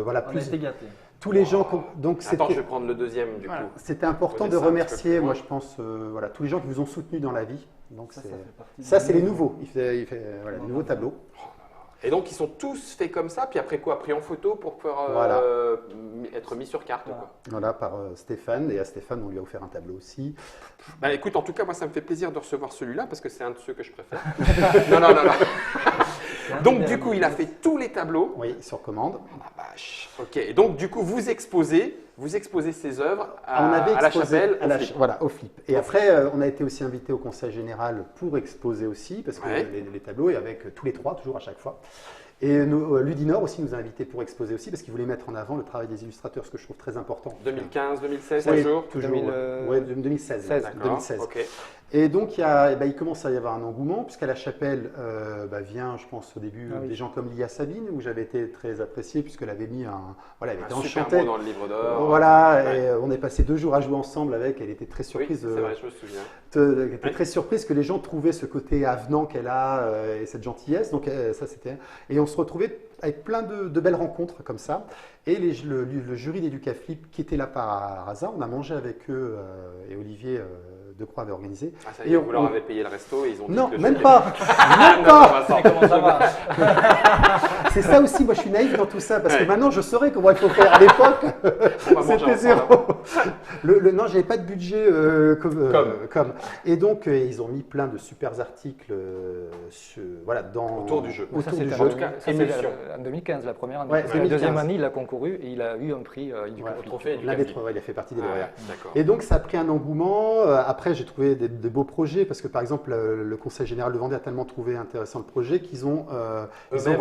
Speaker 2: Voilà,
Speaker 4: On a
Speaker 2: plus
Speaker 4: été gâtés.
Speaker 2: tous les gens. Donc
Speaker 1: Attends, je
Speaker 2: c'était
Speaker 1: vais prendre le deuxième du
Speaker 2: voilà,
Speaker 1: coup.
Speaker 2: c'était important
Speaker 1: Posez
Speaker 2: de
Speaker 1: ça un petit peu
Speaker 2: remercier,
Speaker 1: plus
Speaker 2: moi
Speaker 1: loin.
Speaker 2: je pense, voilà, tous les gens qui vous ont soutenu dans la vie. Donc
Speaker 4: Ça
Speaker 2: c'est-
Speaker 4: fait partie
Speaker 2: ça
Speaker 4: de
Speaker 2: c'est les
Speaker 4: nous.
Speaker 2: nouveaux. Il fait voilà, les nouveaux tableaux.
Speaker 1: Et donc, ils sont tous faits comme ça, puis après quoi? Pris en photo pour pouvoir
Speaker 2: Voilà.
Speaker 1: être mis sur carte, quoi.
Speaker 2: Voilà, par Stéphane. Et à Stéphane, on lui a offert un tableau aussi.
Speaker 1: Bah écoute, en tout cas, moi, ça me fait plaisir de recevoir celui-là, parce que c'est un de ceux que je préfère. Non, non, non, non. Donc, du coup, il a fait tous les tableaux.
Speaker 2: Oui, sur commande.
Speaker 1: Ah, vache. Ok, et donc, du coup, vous exposez ses œuvres
Speaker 2: On avait
Speaker 1: à la
Speaker 2: exposé
Speaker 1: chapelle.
Speaker 2: à
Speaker 1: au
Speaker 2: la
Speaker 1: Flip.
Speaker 2: voilà, au Flip. Et après, on a été aussi invité au Conseil général pour exposer aussi, parce que
Speaker 1: Ouais.
Speaker 2: les tableaux, et avec tous les trois, toujours à chaque fois. Et Ludinor aussi nous a invités pour exposer aussi, parce qu'il voulait mettre en avant le travail des illustrateurs, ce que je trouve très important.
Speaker 1: 2015, 2016,
Speaker 2: Oui,
Speaker 1: toujours.
Speaker 2: toujours.
Speaker 3: 2000,
Speaker 2: Ouais, 2016.
Speaker 3: 16.
Speaker 1: D'accord.
Speaker 2: 2016.
Speaker 1: Ok.
Speaker 2: Et donc, il commence à y avoir un engouement, puisqu'à la chapelle vient, je pense, au début,
Speaker 3: Ah oui.
Speaker 2: des gens comme Lia Sabine, où j'avais été très apprécié, puisqu'elle avait mis elle était
Speaker 1: Un super
Speaker 2: enchantée.
Speaker 1: mot dans le livre d'or.
Speaker 2: Voilà,
Speaker 1: Ouais.
Speaker 2: et on est passé 2 jours à jouer ensemble avec, elle était très
Speaker 1: Oui,
Speaker 2: surprise.
Speaker 1: c'est vrai, je me souviens.
Speaker 2: Elle était très surprise que les gens trouvaient ce côté avenant qu'elle a et cette gentillesse. Donc ça c'était. Et on se retrouvait avec plein de belles rencontres comme ça. Et le jury d'Educaflip qui était là par hasard, on a mangé avec eux et Olivier Decroix avait organisé.
Speaker 1: Ah, ça y est,
Speaker 2: Et
Speaker 1: vous leur avez payé le resto et ils ont dit
Speaker 2: Non,
Speaker 1: que le
Speaker 2: même
Speaker 1: jury-
Speaker 2: pas, même
Speaker 1: Non,
Speaker 2: pas.
Speaker 1: Vincent.
Speaker 3: Comment ça marche?
Speaker 2: C'est ça aussi, moi je suis naïf dans tout ça parce que
Speaker 1: Ouais.
Speaker 2: maintenant je saurais comment il faut faire. À l'époque,
Speaker 1: On va manger
Speaker 2: c'était
Speaker 1: ensemble.
Speaker 2: zéro. Non, j'avais pas de budget comme. Et donc ils ont mis plein de super articles
Speaker 1: Autour du jeu.
Speaker 3: Ça,
Speaker 2: Autour
Speaker 3: c'était
Speaker 2: du
Speaker 3: en
Speaker 2: jeu.
Speaker 1: tout cas,
Speaker 3: ça, c'est
Speaker 1: émulsion.
Speaker 3: en 2015, la première année.
Speaker 2: Ouais,
Speaker 3: Parce que la
Speaker 2: 2015.
Speaker 3: deuxième année, il a concouru et il a eu un prix.
Speaker 2: Ouais.
Speaker 1: Au trophée du
Speaker 2: L'un des
Speaker 1: Café.
Speaker 2: trois, ouais, il a fait partie des
Speaker 1: Ah,
Speaker 2: lauréats.
Speaker 1: d'accord.
Speaker 2: Et donc ça a pris un engouement. Après, j'ai trouvé des beaux projets parce que par exemple, le Conseil général de Vendée a tellement trouvé intéressant le projet qu'ils ont,
Speaker 1: Eux-mêmes.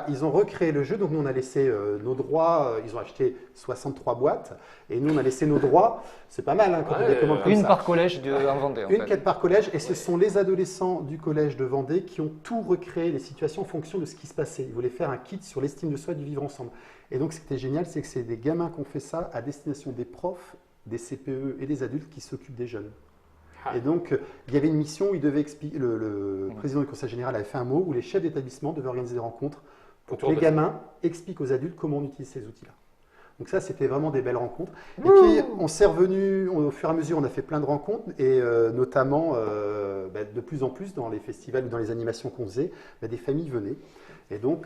Speaker 2: ils ont recréé le jeu. Donc nous, on a laissé nos droits. Ils ont acheté 63 boîtes et nous, on a laissé nos droits. C'est pas mal hein, quand on
Speaker 1: Ouais,
Speaker 2: les commande comme
Speaker 3: Une
Speaker 2: ça.
Speaker 3: par collège en Vendée. En
Speaker 2: Une
Speaker 3: fait.
Speaker 2: quête par collège, et ce sont les adolescents du collège de Vendée qui ont tout recréé, les situations en fonction de ce qui se passait. Ils voulaient faire un kit sur l'estime de soi et du vivre ensemble. Et donc, ce qui était génial, c'est que c'est des gamins qui ont fait ça à destination des profs, des CPE et des adultes qui s'occupent des jeunes.
Speaker 1: Ah.
Speaker 2: Et donc, il y avait une mission où il devait expliquer, le président du conseil général avait fait un mot où les chefs d'établissement devaient organiser des rencontres pour
Speaker 1: Autour
Speaker 2: que les
Speaker 1: de ça.
Speaker 2: gamins expliquent aux adultes comment on utilise ces outils-là. Donc ça, c'était vraiment des belles rencontres. Et puis, on s'est revenu, au fur et à mesure, on a fait plein de rencontres, et notamment, de plus en plus, dans les festivals ou dans les animations qu'on faisait, des familles venaient. Et donc,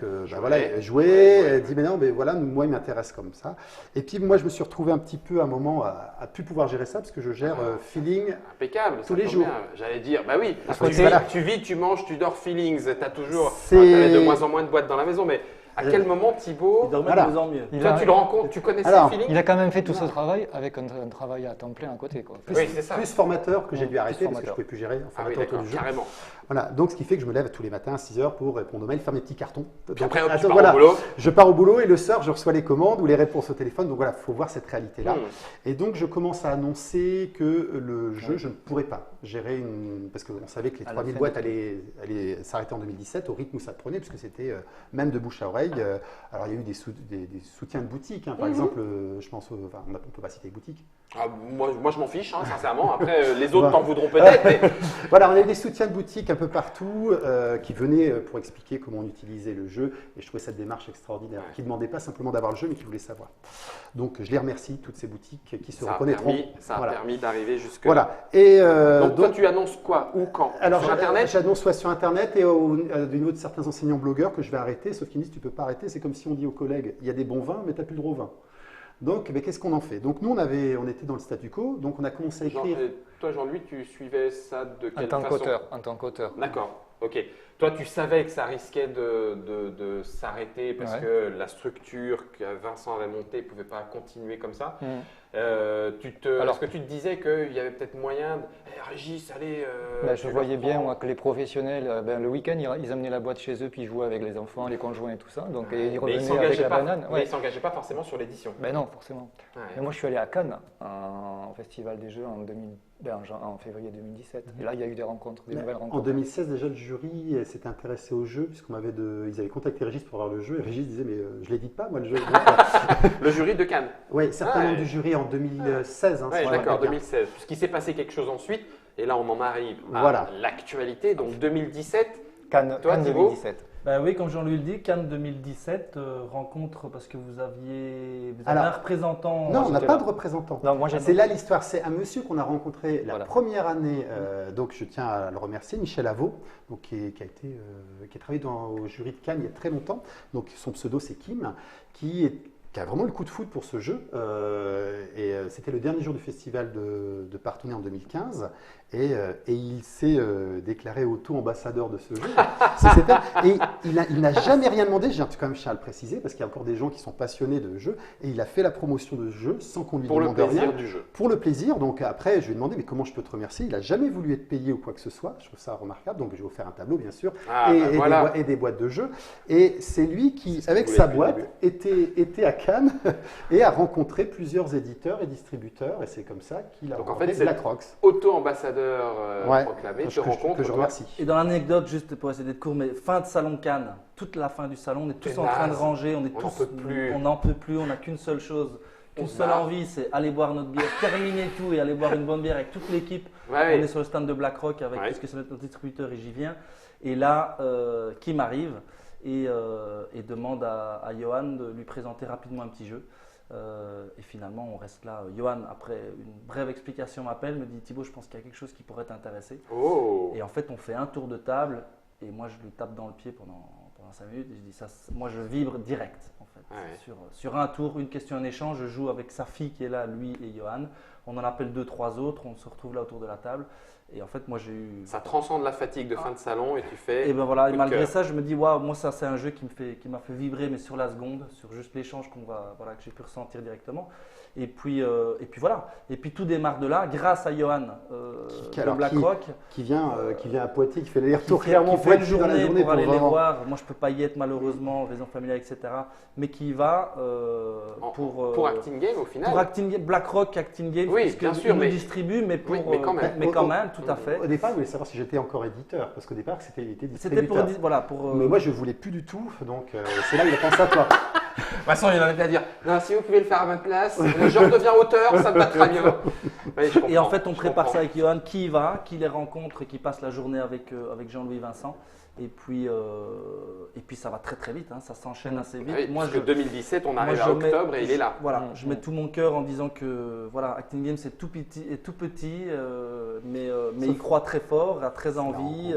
Speaker 2: jouer, dit, mais non, mais voilà, moi, il m'intéresse comme ça. Et puis, moi, je me suis retrouvé un petit peu, à un moment, à plus pouvoir gérer ça, parce que je gère Feeling.
Speaker 1: Impeccable.
Speaker 2: Tous
Speaker 1: ça
Speaker 2: les
Speaker 1: tombe
Speaker 2: jours.
Speaker 1: bien. J'allais dire, bah oui,
Speaker 2: À
Speaker 1: tu
Speaker 2: côté,
Speaker 1: vis,
Speaker 2: voilà.
Speaker 1: tu vis, tu manges, tu dors, feelings. T'as toujours.
Speaker 2: C'est-
Speaker 1: T'avais de moins en moins de boîtes dans la maison, mais à quel moment, Thibaut,
Speaker 4: Il dormait
Speaker 2: Voilà.
Speaker 4: de mieux en mieux.
Speaker 1: toi, tu le rencontres, tu connaissais
Speaker 2: Alors,
Speaker 1: feelings?
Speaker 3: Il a quand même fait tout ce travail avec un travail à temps plein à côté. Quoi.
Speaker 2: Plus,
Speaker 1: Oui, c'est ça.
Speaker 2: plus formateur que j'ai dû
Speaker 3: Plus
Speaker 2: arrêter, parce que je ne
Speaker 3: formateur.
Speaker 2: pouvais plus gérer.
Speaker 1: Ah oui,
Speaker 2: formateur autour
Speaker 1: d'accord,
Speaker 2: du jeu.
Speaker 1: carrément.
Speaker 2: Voilà, donc ce qui fait que je me lève tous les matins à 6 h pour répondre aux mails, faire mes petits cartons.
Speaker 1: Puis après, hop, tu
Speaker 2: attends,
Speaker 1: pars
Speaker 2: voilà,
Speaker 1: au boulot.
Speaker 2: je pars au boulot et le soir, je reçois les commandes ou les réponses au téléphone. Donc voilà, il faut voir cette réalité-là. Et donc, je commence à annoncer que le jeu, je ne pourrais pas gérer parce qu'on savait que les
Speaker 3: À la
Speaker 2: 3000
Speaker 3: fin
Speaker 2: boîtes
Speaker 3: de-
Speaker 2: allaient s'arrêter en 2017 au rythme où ça prenait, puisque c'était même de bouche à oreille. Alors, il y a eu des soutiens de boutiques. Hein. Par exemple, je pense, enfin, on ne peut pas citer les boutiques.
Speaker 1: Ah, moi, je m'en fiche, hein, sincèrement. Après, les autres
Speaker 2: Voilà.
Speaker 1: t'en voudront peut-être, mais
Speaker 2: Voilà, on a eu des soutiens de boutiques un peu partout qui venaient pour expliquer comment on utilisait le jeu. Et je trouvais cette démarche extraordinaire, qui ne demandait pas simplement d'avoir le jeu, mais qui voulait savoir. Donc, je les remercie, toutes ces boutiques qui se
Speaker 1: ça a
Speaker 2: reconnaîtront.
Speaker 1: permis, permis d'arriver jusque
Speaker 2: Voilà. Et
Speaker 1: Donc, toi, tu annonces quoi? Où? Quand?
Speaker 2: alors,
Speaker 1: Sur Internet?
Speaker 2: j'annonce soit sur Internet et au niveau de certains enseignants blogueurs que je vais arrêter, sauf qu'ils me disent tu ne peux pas arrêter. C'est comme si on dit aux collègues il y a des bons vins, mais tu n'as plus le droit au vin. Donc, qu'est-ce qu'on en fait? Donc, nous, on était dans le statu quo, donc on a commencé à écrire.
Speaker 1: Toi, Jean-Louis, tu suivais ça de
Speaker 3: En
Speaker 1: quelle
Speaker 3: tant
Speaker 1: façon?
Speaker 3: qu'auteur. En tant qu'auteur.
Speaker 1: D'accord, ok. Toi, tu savais que ça risquait de s'arrêter parce
Speaker 3: Ouais.
Speaker 1: que la structure que Vincent avait montée ne pouvait pas continuer comme ça.
Speaker 3: Mm.
Speaker 1: Est-ce que tu te disais qu'il y avait peut-être moyen de. Régis, allez.
Speaker 3: Je
Speaker 1: tu leur
Speaker 3: voyais bien
Speaker 1: prends.
Speaker 3: moi, que les professionnels, le week-end, ils amenaient la boîte chez eux, puis ils jouaient avec les enfants, les conjoints et tout ça. Donc, et ils
Speaker 1: Mais ils
Speaker 3: revenaient avec
Speaker 1: s'engageaient
Speaker 3: la
Speaker 1: pas,
Speaker 3: banane.
Speaker 1: mais
Speaker 3: Ouais.
Speaker 1: ils s'engageaient pas forcément sur l'édition.
Speaker 3: Ben non, forcément.
Speaker 1: Ouais.
Speaker 3: Mais moi, je suis allé à Cannes, au Festival des Jeux en février 2017. Et là, il y a eu des rencontres, des nouvelles
Speaker 2: En
Speaker 3: rencontres.
Speaker 2: 2016, déjà, le jury s'était intéressé au jeu, puisqu'on ils avaient contacté Régis pour voir le jeu, et Régis disait, mais je ne l'édite pas, moi, le jeu.
Speaker 1: Le jury de Cannes.
Speaker 2: Oui, certains
Speaker 1: Ouais.
Speaker 2: membres du jury en 2016. Hein,
Speaker 1: Oui,
Speaker 2: si je me
Speaker 1: d'accord,
Speaker 2: rappelle bien.
Speaker 1: 2016. Puisqu'il s'est passé quelque chose ensuite, et là on en arrive à
Speaker 2: Voilà.
Speaker 1: l'actualité, donc 2017.
Speaker 3: Cannes,
Speaker 1: Toi,
Speaker 3: Cannes
Speaker 1: Thibaut
Speaker 3: 2017.
Speaker 4: Bah oui, comme Jean-Louis le dit, Cannes 2017, rencontre parce que vous avez
Speaker 2: Alors,
Speaker 4: un représentant.
Speaker 2: Non, on n'a
Speaker 3: j'étais
Speaker 2: pas
Speaker 3: là.
Speaker 2: de représentant.
Speaker 3: Non, moi j'ai
Speaker 2: C'est là l'histoire. C'est un monsieur qu'on a rencontré la
Speaker 3: Voilà.
Speaker 2: première année. Donc je tiens à le remercier, Michel Avaux, donc qui a travaillé au jury de Cannes il y a très longtemps. Donc son pseudo c'est Kim, qui a vraiment le coup de foudre pour ce jeu. C'était le dernier jour du festival de Parthenay en 2015. Et il s'est déclaré auto-ambassadeur de ce jeu. Et il n'a jamais rien demandé, j'ai quand même à le préciser, parce qu'il y a encore des gens qui sont passionnés de jeu. Et il a fait la promotion de ce jeu sans qu'on lui
Speaker 1: Pour le
Speaker 2: demande rien.
Speaker 1: plaisir du jeu.
Speaker 2: Pour le plaisir. Donc après, je lui ai demandé, mais comment je peux te remercier? Il n'a jamais voulu être payé ou quoi que ce soit. Je trouve ça remarquable. Donc je vais vous faire un tableau, bien sûr.
Speaker 1: Ah, bah voilà.
Speaker 2: Et des boîtes de jeux. Et c'est lui qui,
Speaker 1: C'est ce
Speaker 2: avec
Speaker 1: que vous
Speaker 2: sa
Speaker 1: voulez depuis le
Speaker 2: boîte, était à Cannes et a rencontré plusieurs éditeurs et distributeurs. Et c'est comme ça qu'il a
Speaker 1: Donc, en
Speaker 2: rencontré
Speaker 1: fait, c'est
Speaker 2: BlackRock.
Speaker 1: Auto-ambassadeur
Speaker 2: Ouais,
Speaker 1: proclamé,
Speaker 2: que
Speaker 1: te rencontre.
Speaker 2: je
Speaker 1: toi.
Speaker 2: remercie.
Speaker 4: Et dans l'anecdote, juste pour essayer d'être court, mais fin de salon de Cannes, toute la fin du salon, on est tous
Speaker 1: C'est
Speaker 4: en train de
Speaker 1: naze.
Speaker 4: ranger, on est
Speaker 1: On n'en
Speaker 4: tous,
Speaker 1: peut plus.
Speaker 4: on n'en peut plus, on n'a qu'une seule chose,
Speaker 1: On
Speaker 4: qu'une
Speaker 1: se
Speaker 4: seule
Speaker 1: barre.
Speaker 4: envie, c'est aller boire notre bière, terminer tout et aller boire une bonne bière avec toute l'équipe.
Speaker 1: Ouais,
Speaker 4: On est sur le stand de BlackRock avec
Speaker 1: Ouais.
Speaker 4: puisque c'est notre distributeur et j'y viens. Et là, Kim arrive et demande à Johan de lui présenter rapidement un petit jeu. Et finalement, on reste là. Johan, après une brève explication, m'appelle, me dit Thibaut, je pense qu'il y a quelque chose qui pourrait t'intéresser.
Speaker 1: Oh.
Speaker 4: Et en fait, on fait un tour de table et moi, je lui tape dans le pied pendant 5 minutes et je dis ça, moi, je vibre direct en fait.
Speaker 1: Ouais.
Speaker 4: Sur un tour, une question, un échange, je joue avec sa fille qui est là, lui et Johan. On en appelle 2-3 autres, on se retrouve là autour de la table. Et en fait, moi, j'ai eu.
Speaker 1: Ça transcende la fatigue de fin de salon et tu fais.
Speaker 4: Et ben voilà, et
Speaker 1: coup de
Speaker 4: malgré
Speaker 1: cœur.
Speaker 4: ça, je me dis, waouh, moi, ça, c'est un jeu qui m'a fait vibrer, mais sur la seconde, sur juste l'échange que j'ai pu ressentir directement. Et puis voilà. Et puis tout démarre de là, grâce à Johan de BlackRock.
Speaker 2: Qui vient à Poitiers, qui fait l'aller-retour
Speaker 4: Qui
Speaker 2: clairement
Speaker 4: fait une
Speaker 2: Poitiers dans la
Speaker 4: journée
Speaker 2: journée
Speaker 4: pour aller les
Speaker 2: vraiment-
Speaker 4: voir. Moi, je peux pas y être malheureusement, raison familiale, etc. Mais qui y va
Speaker 1: Pour Acting Game au final.
Speaker 4: pour Acting Game, BlackRock Acting Game,
Speaker 1: Oui,
Speaker 4: puisque
Speaker 1: bien sûr,
Speaker 4: ils nous
Speaker 1: mais-
Speaker 4: distribue, mais pour,
Speaker 1: Oui, mais quand même.
Speaker 4: mais quand même, tout à fait.
Speaker 2: Au départ, il voulait savoir si j'étais encore éditeur, parce qu'au départ, il était
Speaker 4: C'était
Speaker 2: distributeur.
Speaker 4: pour
Speaker 2: Mais moi, je voulais plus du tout, donc c'est là où il a pensé à toi.
Speaker 1: De toute façon, il en avait à dire non, si vous pouvez le faire à ma place, je redeviens auteur, ça me va très bien. Oui, je
Speaker 4: Et en
Speaker 1: comprends,
Speaker 4: fait, on
Speaker 1: je
Speaker 4: prépare
Speaker 1: comprends.
Speaker 4: ça avec Johan, qui y va, qui les rencontre, qui passe la journée avec Jean-Louis Vincent. Et puis ça va très très vite, hein, ça s'enchaîne assez vite.
Speaker 1: Oui,
Speaker 4: Moi,
Speaker 1: puisque 2017, on
Speaker 4: moi,
Speaker 1: arrive
Speaker 4: je
Speaker 1: à
Speaker 4: mets-
Speaker 1: octobre et il est là.
Speaker 4: Voilà, je mets tout mon cœur en disant que voilà, Acting Game c'est tout petit, mais il croit très fort, a très envie.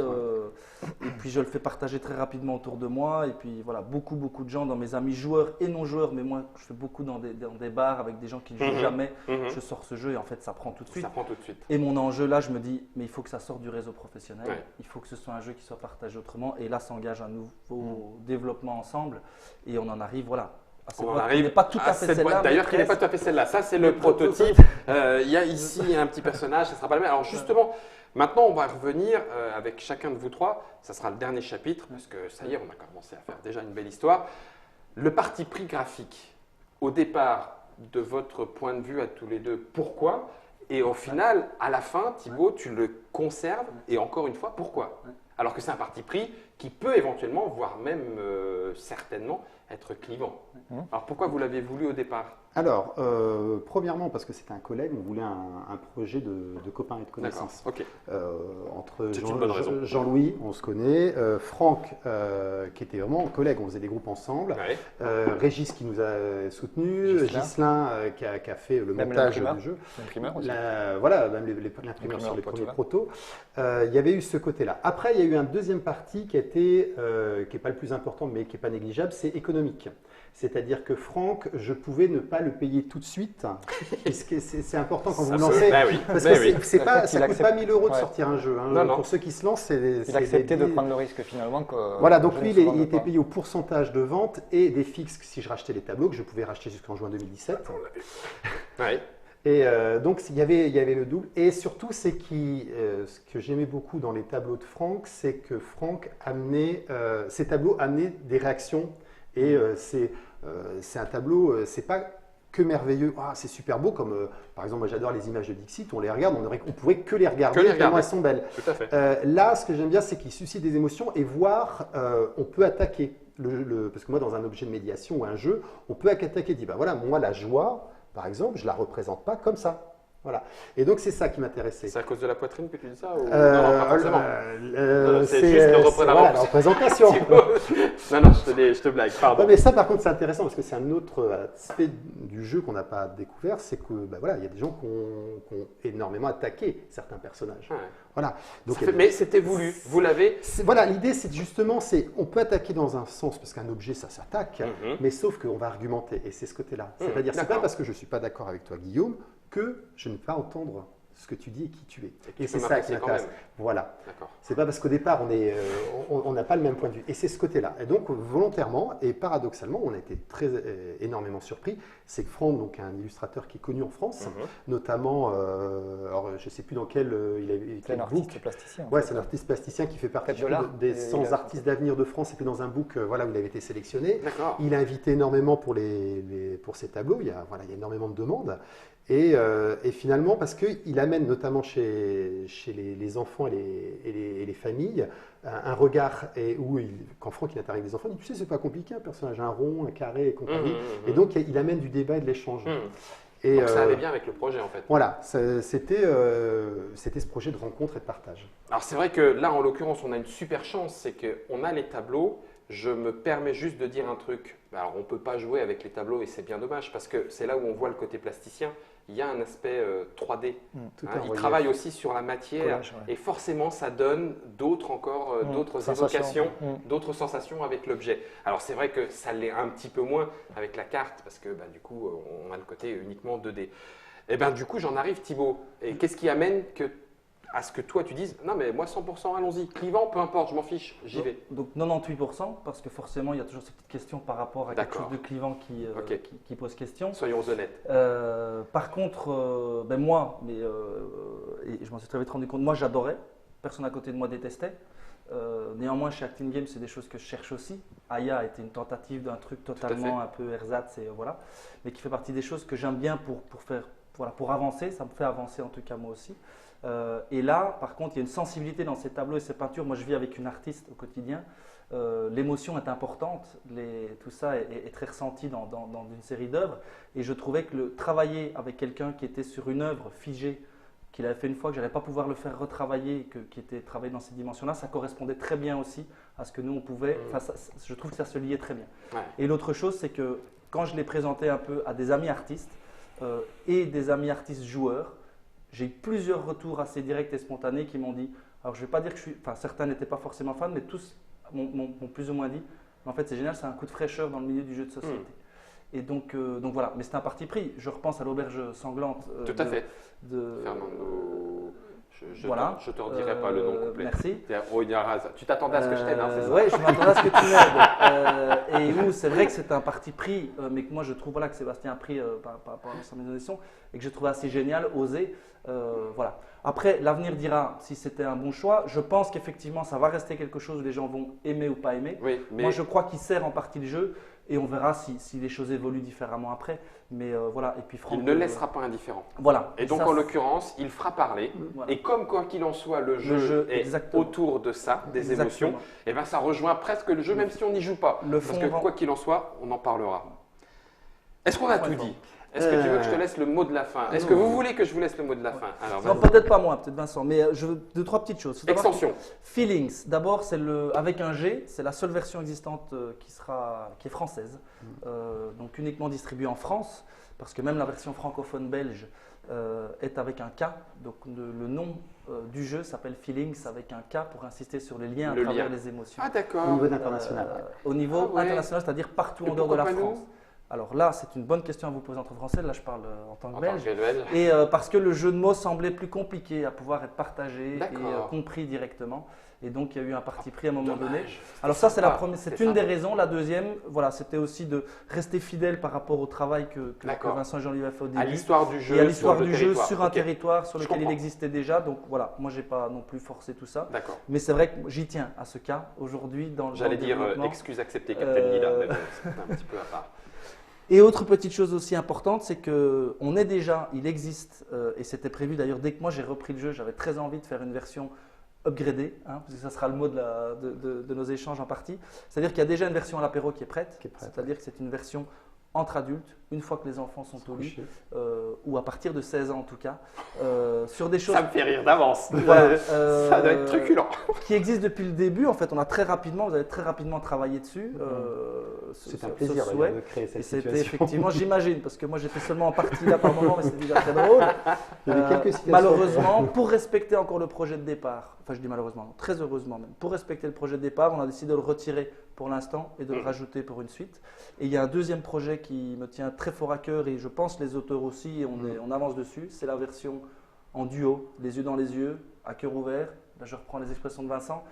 Speaker 4: Et puis je le fais partager très rapidement autour de moi. Et puis voilà, beaucoup de gens dans mes amis joueurs et non joueurs, mais moi je fais beaucoup dans des bars avec des gens qui ne jouent
Speaker 1: Mhm.
Speaker 4: jamais.
Speaker 1: Mhm.
Speaker 4: Je sors ce jeu et en fait ça prend tout de suite.
Speaker 1: Ça prend tout de suite.
Speaker 4: Et mon enjeu là, je me dis, mais il faut que ça sorte du réseau professionnel,
Speaker 1: Ouais.
Speaker 4: il faut que ce soit un jeu qui soit partagé autrement. Et là s'engage un nouveau développement ensemble. Et on en arrive, voilà. À cette
Speaker 1: On en
Speaker 4: boîte qui
Speaker 1: arrive
Speaker 4: n'est pas tout
Speaker 1: à
Speaker 4: à fait
Speaker 1: cette
Speaker 4: celle-là.
Speaker 1: boîte.
Speaker 4: mais
Speaker 1: D'ailleurs, qui n'est pas
Speaker 4: presque.
Speaker 1: tout à fait celle-là. Ça, c'est le prototype. Il y a ici un petit personnage, ça ne sera pas le même. Alors justement, maintenant, on va revenir avec chacun de vous trois. Ça sera le dernier chapitre, parce que ça y est, on a commencé à faire déjà une belle histoire. Le parti pris graphique, au départ, de votre point de vue à tous les deux, pourquoi? Et au final, à la fin, Thibaut, tu le conserves, et encore une fois, pourquoi? Alors que c'est un parti pris qui peut éventuellement, voire même certainement, être clivant. Alors pourquoi vous l'avez voulu au départ?
Speaker 2: Alors, premièrement, parce que c'était un collègue, on voulait un projet de copains et de
Speaker 1: D'accord,
Speaker 2: connaissances.
Speaker 1: ok.
Speaker 2: Entre
Speaker 1: C'est une bonne raison.
Speaker 2: Jean-Louis, on se connaît, Franck, qui était vraiment collègue, on faisait des groupes ensemble,
Speaker 1: Ouais.
Speaker 2: Régis qui nous a soutenus, Ghislain qui a fait le
Speaker 3: Même
Speaker 2: montage
Speaker 3: l'imprimeur.
Speaker 2: du jeu.
Speaker 3: L'imprimeur aussi.
Speaker 2: Voilà, même l'imprimeur sur les premiers protos. Il y avait eu ce côté-là. Après, il y a eu un deuxième parti qui n'est pas le plus important, mais qui n'est pas négligeable, c'est économique. C'est-à-dire que Franck, je pouvais ne pas le payer tout de suite, puisque c'est important quand vous
Speaker 1: Ça
Speaker 2: vous
Speaker 1: peut-
Speaker 2: lancez.
Speaker 1: bah oui,
Speaker 2: Parce
Speaker 1: bah
Speaker 2: que
Speaker 1: oui.
Speaker 2: ça
Speaker 3: Il
Speaker 2: ne coûte pas 1000 euros de
Speaker 3: ouais.
Speaker 2: sortir un jeu. Hein.
Speaker 1: Non, non.
Speaker 2: Pour ceux qui se lancent, c'est
Speaker 3: Il acceptait de
Speaker 2: des-
Speaker 3: prendre le risque finalement.
Speaker 2: Voilà, donc lui, il était payé au pourcentage de vente et des fixes si je rachetais les tableaux, que je pouvais racheter jusqu'en juin 2017.
Speaker 1: Ouais.
Speaker 2: Et donc, il y avait le double. Et surtout, ce que j'aimais beaucoup dans les tableaux de Franck, c'est que Franck ces tableaux amenaient des réactions. Et c'est un tableau, c'est pas que merveilleux. Ah, c'est super beau, comme par exemple, moi j'adore les images de Dixit, on les regarde, on pourrait que les regarder,
Speaker 1: Que les
Speaker 2: tellement
Speaker 1: regarder.
Speaker 2: elles sont belles.
Speaker 1: Tout à fait.
Speaker 2: Là, ce que j'aime bien, c'est qu'il suscite des émotions et voir, on peut attaquer. Parce que moi, dans un objet de médiation ou un jeu, on peut attaquer, dire, bah voilà, moi, la joie, par exemple, je ne la représente pas comme ça. Voilà. Et donc c'est ça qui m'intéressait.
Speaker 1: C'est à cause de la poitrine que tu dis ça ou... Non, pas forcément.
Speaker 2: C'est
Speaker 1: juste le
Speaker 2: voilà, la représentation.
Speaker 1: non, je te blague, pardon.
Speaker 2: Ouais, mais ça, par contre, c'est intéressant parce que c'est un autre aspect du jeu qu'on n'a pas découvert, c'est que voilà, il y a des gens qui ont énormément attaqué certains personnages.
Speaker 1: Ouais.
Speaker 2: Voilà. Donc,
Speaker 1: Mais c'était voulu, vous l'avez.
Speaker 2: Voilà, l'idée, c'est justement, on peut attaquer dans un sens parce qu'un objet, ça s'attaque, mais sauf qu'on va argumenter, et c'est ce côté-là. C'est-à-dire, c'est pas parce que je suis pas d'accord avec toi, Guillaume, que je ne vais pas entendre ce que tu dis et qui tu es. Et c'est ça qui m'intéresse. Voilà. C'est pas parce qu'au départ, on n'a pas le même point de vue. Et c'est ce côté-là. Et donc, volontairement et paradoxalement, on a été énormément surpris. C'est que Franck, donc un illustrateur qui est connu en France, notamment, alors je ne sais plus dans quel
Speaker 3: c'est un artiste plasticien.
Speaker 2: Ouais, c'est un artiste plasticien qui fait partie des 100 artistes d'avenir de France. C'était dans un book voilà, où il avait été sélectionné. Il a invité énormément pour ses tableaux. Il y a énormément de demandes. Et finalement, parce qu'il amène notamment chez les enfants et les familles un regard, quand Franck il interagit avec des enfants, il dit, tu sais, c'est pas compliqué, un personnage, un rond, un carré et compagnie. Et donc, il amène du débat et de l'échange.
Speaker 1: Et donc ça allait bien avec le projet en fait.
Speaker 2: Voilà, c'était ce projet de rencontre et de partage.
Speaker 1: Alors c'est vrai que là, en l'occurrence, on a une super chance, c'est qu'on a les tableaux. Je me permets juste de dire un truc. Alors on ne peut pas jouer avec les tableaux et c'est bien dommage parce que c'est là où on voit le côté plasticien. Il y a un aspect 3D. Il travaille aussi sur la matière collage, et forcément ça donne d'autres évocations, d'autres sensations avec l'objet. Alors c'est vrai que ça l'est un petit peu moins avec la carte parce que du coup on a le côté uniquement 2D. Et du coup j'en arrive Thibaut. Et qu'est-ce qui amène à ce que toi tu dises non mais moi 100% allons-y, clivant peu importe, je m'en fiche, j'y vais.
Speaker 4: Donc 98% parce que forcément il y a toujours cette petite question par rapport à quelque chose de clivant qui pose question.
Speaker 1: Soyons honnêtes.
Speaker 4: Par contre, moi, et je m'en suis très vite rendu compte, moi j'adorais, personne à côté de moi détestait. Néanmoins chez Acting Game c'est des choses que je cherche aussi. Aya a été une tentative d'un truc totalement un peu ersatz et voilà, mais qui fait partie des choses que j'aime bien pour avancer, ça me fait avancer en tout cas moi aussi. Et là, par contre, il y a une sensibilité dans ces tableaux et ces peintures. Moi, je vis avec une artiste au quotidien. L'émotion est importante. Tout ça est très ressenti dans une série d'œuvres. Et je trouvais que travailler avec quelqu'un qui était sur une œuvre figée, qu'il avait fait une fois, que je n'allais pas pouvoir le faire retravailler, qui était travaillé dans ces dimensions-là, ça correspondait très bien aussi à ce que nous, on pouvait. Je trouve que ça se liait très bien. Ouais. Et l'autre chose, c'est que quand je l'ai présenté un peu à des amis artistes et des amis artistes joueurs, j'ai eu plusieurs retours assez directs et spontanés qui m'ont dit, alors je ne vais pas dire que certains n'étaient pas forcément fans, mais tous m'ont plus ou moins dit, mais en fait c'est génial, c'est un coup de fraîcheur dans le milieu du jeu de société. Et donc voilà, mais c'est un parti pris. Je repense à l'auberge sanglante.
Speaker 1: Tout à fait. Fernando. Je te redirai pas le nom complet.
Speaker 4: Merci.
Speaker 1: Tu t'attendais à ce que je t'aide, hein, c'est ça?
Speaker 4: Oui, je m'attendais à ce que tu m'aides. Et c'est vrai que c'est un parti pris, mais que moi je trouve que Sébastien a pris par rapport à sa maison d'édition et que je trouve assez génial, osé. Voilà. Après, l'avenir dira si c'était un bon choix. Je pense qu'effectivement, ça va rester quelque chose où les gens vont aimer ou pas aimer.
Speaker 1: Oui, mais...
Speaker 4: Moi, je crois qu'il sert en partie le jeu et on verra si les choses évoluent différemment après. Mais voilà. Et puis Franck,
Speaker 1: il ne laissera pas indifférent.
Speaker 4: Voilà.
Speaker 1: Et donc, en l'occurrence, il fera parler. Voilà. Et comme quoi qu'il en soit, le jeu est autour de ça, des émotions, et bien ça rejoint presque le jeu, même si on n'y joue pas. Parce que quoi qu'il en soit, on en parlera. Est-ce qu'on a tout dit ? Est-ce que tu veux que je te laisse le mot de la fin? Est-ce que vous voulez que je vous laisse le mot de la fin? Alors,
Speaker 4: non, peut-être pas moi, peut-être Vincent, mais je veux 2-3 petites choses.
Speaker 1: Extension.
Speaker 4: Feelings, d'abord, c'est avec un G, c'est la seule version existante qui est française, donc uniquement distribuée en France, parce que même la version francophone belge est avec un K, donc le nom du jeu s'appelle Feelings avec un K pour insister sur les liens à travers les émotions.
Speaker 1: Ah d'accord.
Speaker 2: Au niveau international.
Speaker 4: Au niveau international, c'est-à-dire partout en dehors de la France. Alors là, c'est une bonne question à vous poser entre français. Là, je parle en tant que belge. Et parce que le jeu de mots semblait plus compliqué à pouvoir être partagé et compris directement. Et donc, il y a eu un parti pris à un moment donné. Alors ça, c'est la première. C'est une des raisons. La deuxième, voilà, c'était aussi de rester fidèle par rapport au travail que Vincent et Jean-Louis a fait au début.
Speaker 1: À l'histoire du jeu.
Speaker 4: Et à l'histoire du jeu sur un territoire sur lequel il existait déjà. Donc voilà, moi, j'ai pas non plus forcé tout ça.
Speaker 1: D'accord.
Speaker 4: Mais c'est vrai que j'y tiens à ce cas aujourd'hui dans le.
Speaker 1: J'allais dire excuse acceptée, Captain Lila, mais bon, c'est un petit peu à part.
Speaker 4: Et autre petite chose aussi importante, c'est qu'on est déjà, il existe, et c'était prévu d'ailleurs dès que moi j'ai repris le jeu, j'avais très envie de faire une version upgradée, parce que ça sera le mot de nos échanges en partie. C'est-à-dire qu'il y a déjà une version à l'apéro qui est prête, c'est-à-dire que c'est une version entre adultes, une fois que les enfants sont au lit,
Speaker 2: couché.
Speaker 4: ou à partir de 16 ans en tout cas, sur des choses
Speaker 1: Ça me fait rire d'avance.
Speaker 4: Voilà,
Speaker 1: Ça doit être truculent.
Speaker 4: qui existent depuis le début. En fait, vous avez très rapidement travaillé dessus.
Speaker 2: C'est un plaisir
Speaker 4: souhait.
Speaker 2: d'ailleurs, de créer cette
Speaker 4: Et c'était
Speaker 2: situation.
Speaker 4: effectivement, j'imagine, parce que moi j'étais seulement en partie là par moment, mais c'était déjà très drôle.
Speaker 2: Il y avait quelques situations.
Speaker 4: Malheureusement, pour respecter encore le projet de départ, enfin je dis malheureusement, non, très heureusement même, pour respecter le projet de départ, on a décidé de le retirer pour l'instant et de le rajouter pour une suite. Et il y a un deuxième projet qui me tient très fort à cœur et je pense les auteurs aussi, et on avance dessus, c'est la version en duo, les yeux dans les yeux, à cœur ouvert. Là, je reprends les expressions de Vincent,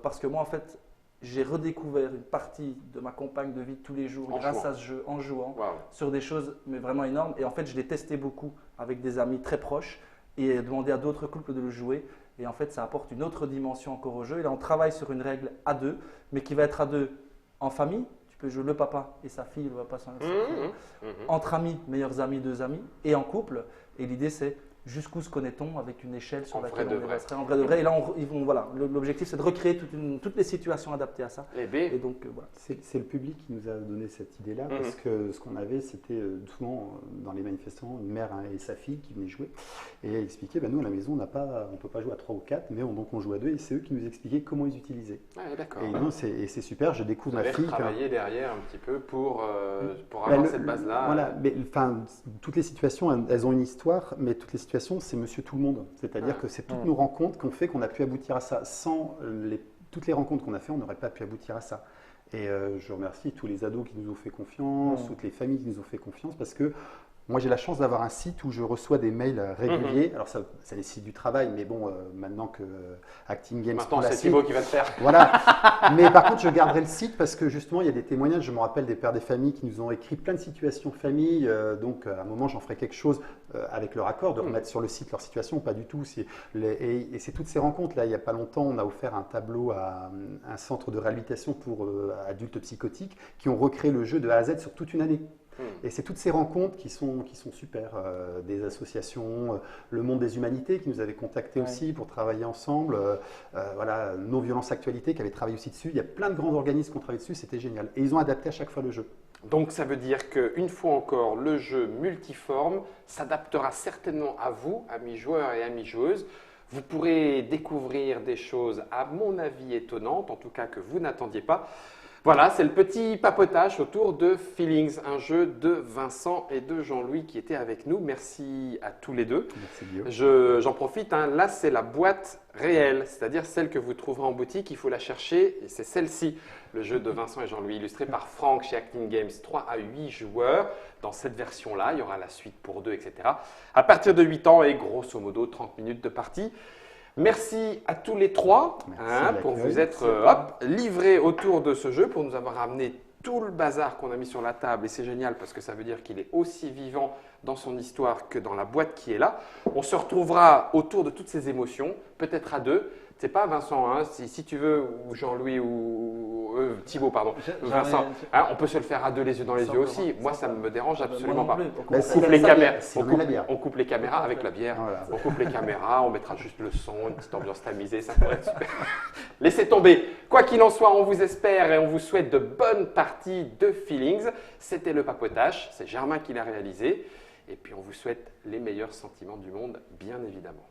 Speaker 4: parce que moi en fait, j'ai redécouvert une partie de ma compagne de vie de tous les jours grâce à ce jeu, en jouant,
Speaker 1: Wow.
Speaker 4: sur des choses mais vraiment énormes. Et en fait, je l'ai testé beaucoup avec des amis très proches et demandé à d'autres couples de le jouer. Et en fait, ça apporte une autre dimension encore au jeu. Et là, on travaille sur une règle à deux, mais qui va être à deux en famille. Tu peux jouer le papa et sa fille, le papa sa fille. Entre amis, meilleurs amis, deux amis, et en couple. Et l'idée, c'est jusqu'où se connaît-on avec une échelle sur
Speaker 1: En
Speaker 4: laquelle
Speaker 1: vrai
Speaker 4: on
Speaker 1: de vrai.
Speaker 4: resterait en vrai de vrai. Et là, voilà, l'objectif, c'est de recréer toutes les situations adaptées à ça.
Speaker 1: Et B,
Speaker 4: Et donc, voilà.
Speaker 2: C'est le public qui nous a donné cette idée-là, parce que ce qu'on avait, c'était souvent dans les manifestants, une mère et sa fille qui venaient jouer, et elle expliquait, nous à la maison, on ne peut pas jouer à 3 ou 4, mais donc on joue à 2, et c'est eux qui nous expliquaient comment ils utilisaient.
Speaker 1: ouais, d'accord.
Speaker 2: Et non, c'est super, je découvre
Speaker 1: Vous
Speaker 2: ma
Speaker 1: avez
Speaker 2: fille.
Speaker 1: travaillé derrière un petit peu pour avoir cette base-là.
Speaker 2: Voilà, mais toutes les situations, elles ont une histoire, mais toutes les situations, c'est monsieur tout le monde. C'est-à-dire que c'est toutes nos rencontres qu'on fait qu'on a pu aboutir à ça. Sans toutes les rencontres qu'on a fait, on n'aurait pas pu aboutir à ça. Et je remercie tous les ados qui nous ont fait confiance, toutes les familles qui nous ont fait confiance, parce que moi, j'ai la chance d'avoir un site où je reçois des mails réguliers. Alors, ça nécessite du travail, mais bon, maintenant que Acting Games
Speaker 1: Maintenant,
Speaker 2: prend la
Speaker 1: c'est
Speaker 2: suite,
Speaker 1: Thibaut qui va le faire.
Speaker 2: voilà. Mais par contre, je garderai le site parce que justement, il y a des témoignages. Je me rappelle des pères des familles qui nous ont écrit plein de situations famille. Donc, à un moment, j'en ferai quelque chose avec leur accord, de remettre sur le site leur situation. Pas du tout. Et c'est toutes ces rencontres-là. Il n'y a pas longtemps, on a offert un tableau à un centre de réhabilitation pour adultes psychotiques qui ont recréé le jeu de A à Z sur toute une année. Et c'est toutes ces rencontres qui sont super. Des associations, le Monde des Humanités qui nous avait contactés aussi pour travailler ensemble. Voilà, Non Violence Actualité qui avait travaillé aussi dessus. Il y a plein de grands organismes qui ont travaillé dessus, c'était génial. Et ils ont adapté à chaque fois le jeu.
Speaker 1: Donc ça veut dire qu'une fois encore, le jeu multiforme s'adaptera certainement à vous, amis joueurs et amis joueuses. Vous pourrez découvrir des choses, à mon avis, étonnantes, en tout cas que vous n'attendiez pas. Voilà, c'est le petit papotage autour de Feelings, un jeu de Vincent et de Jean-Louis qui étaient avec nous. Merci à tous les deux.
Speaker 2: Merci Guillaume.
Speaker 1: J'en profite, là c'est la boîte réelle, c'est-à-dire celle que vous trouverez en boutique, il faut la chercher et c'est celle-ci. Le jeu de Vincent et Jean-Louis illustré par Franck chez Acting Games, 3 à 8 joueurs. Dans cette version-là, il y aura la suite pour 2, etc. À partir de 8 ans et grosso modo 30 minutes de partie. Merci à tous les trois pour vous être livrés autour de ce jeu, pour nous avoir amené tout le bazar qu'on a mis sur la table. Et c'est génial parce que ça veut dire qu'il est aussi vivant dans son histoire que dans la boîte qui est là. On se retrouvera autour de toutes ces émotions, peut-être à deux. C'est pas Vincent, si tu veux, ou Jean-Louis, ou Thibaut, pardon, Vincent, on peut se le faire à deux les yeux dans les yeux aussi. Moi, ça ne me dérange absolument pas. On coupe les caméras avec la bière. Voilà. On coupe les caméras, on mettra juste le son, une petite ambiance tamisée, ça pourrait être super. Laissez tomber. Quoi qu'il en soit, on vous espère et on vous souhaite de bonnes parties de Feelings. C'était le papotage, c'est Germain qui l'a réalisé. Et puis, on vous souhaite les meilleurs sentiments du monde, bien évidemment.